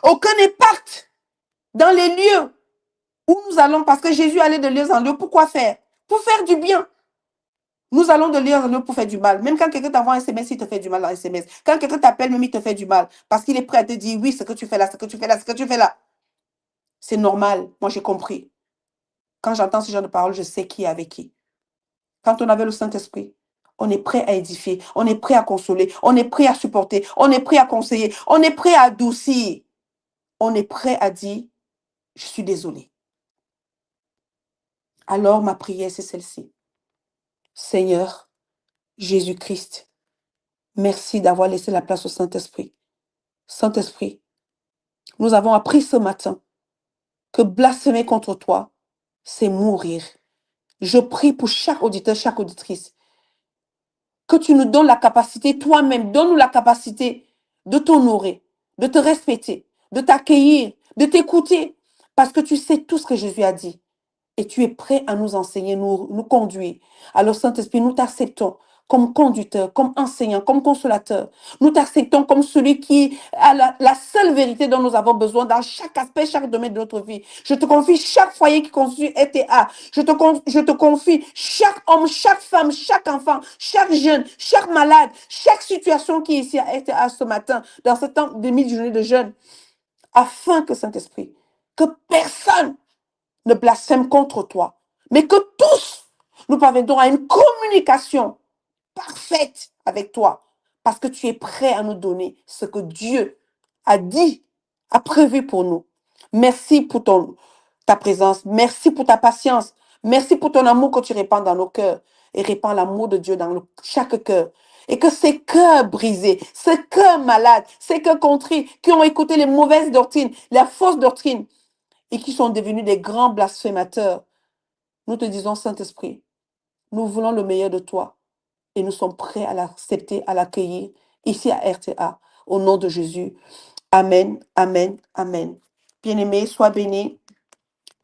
aucun impact dans les lieux où nous allons, parce que Jésus allait de lieu en lieu. Pourquoi faire? Pour faire du bien. Nous allons de lieu en lieu pour faire du mal. Même quand quelqu'un t'envoie un SMS, il te fait du mal dans un SMS. Quand quelqu'un t'appelle, même il te fait du mal. Parce qu'il est prêt à te dire, oui, ce que tu fais là, ce que tu fais là, ce que tu fais là. C'est normal. Moi, j'ai compris. Quand j'entends ce genre de paroles, je sais qui est avec qui. Quand on avait le Saint-Esprit, on est prêt à édifier, on est prêt à consoler, on est prêt à supporter, on est prêt à conseiller, on est prêt à adoucir, on est prêt à dire, je suis désolé. Alors ma prière, c'est celle-ci. Seigneur Jésus-Christ, merci d'avoir laissé la place au Saint-Esprit. Saint-Esprit, nous avons appris ce matin que blasphémer contre toi, c'est mourir. Je prie pour chaque auditeur, chaque auditrice, que tu nous donnes la capacité, toi-même, donne-nous la capacité de t'honorer, de te respecter, de t'accueillir, de t'écouter, parce que tu sais tout ce que Jésus a dit. Et tu es prêt à nous enseigner, nous conduire. Alors, Saint-Esprit, nous t'acceptons comme conducteur, comme enseignant, comme consolateur. Nous t'acceptons comme celui qui a la seule vérité dont nous avons besoin dans chaque aspect, chaque domaine de notre vie. Je te confie chaque foyer qui constitue RTA. Je te confie chaque homme, chaque femme, chaque enfant, chaque jeune, chaque malade, chaque situation qui est ici à RTA ce matin, dans ce temps de 1000 journées de jeûne, afin que, Saint-Esprit, que personne ne blasphème contre toi, mais que tous nous parviendrons à une communication parfaite avec toi, parce que tu es prêt à nous donner ce que Dieu a dit, a prévu pour nous. Merci pour ta présence, merci pour ta patience, merci pour ton amour que tu répands dans nos cœurs et répands l'amour de Dieu dans chaque cœur. Et que ces cœurs brisés, ces cœurs malades, ces cœurs contrits qui ont écouté les mauvaises doctrines, les fausses doctrines, et qui sont devenus des grands blasphémateurs. Nous te disons, Saint-Esprit, nous voulons le meilleur de toi et nous sommes prêts à l'accepter, à l'accueillir ici à RTA. Au nom de Jésus. Amen, amen, amen. Bien-aimé, sois béni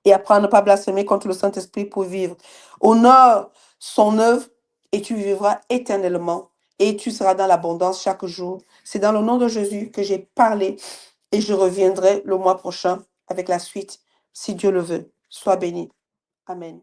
et apprends à ne pas blasphémer contre le Saint-Esprit pour vivre. Honore son œuvre et tu vivras éternellement et tu seras dans l'abondance chaque jour. C'est dans le nom de Jésus que j'ai parlé et je reviendrai le mois prochain avec la suite, si Dieu le veut. Sois béni. Amen.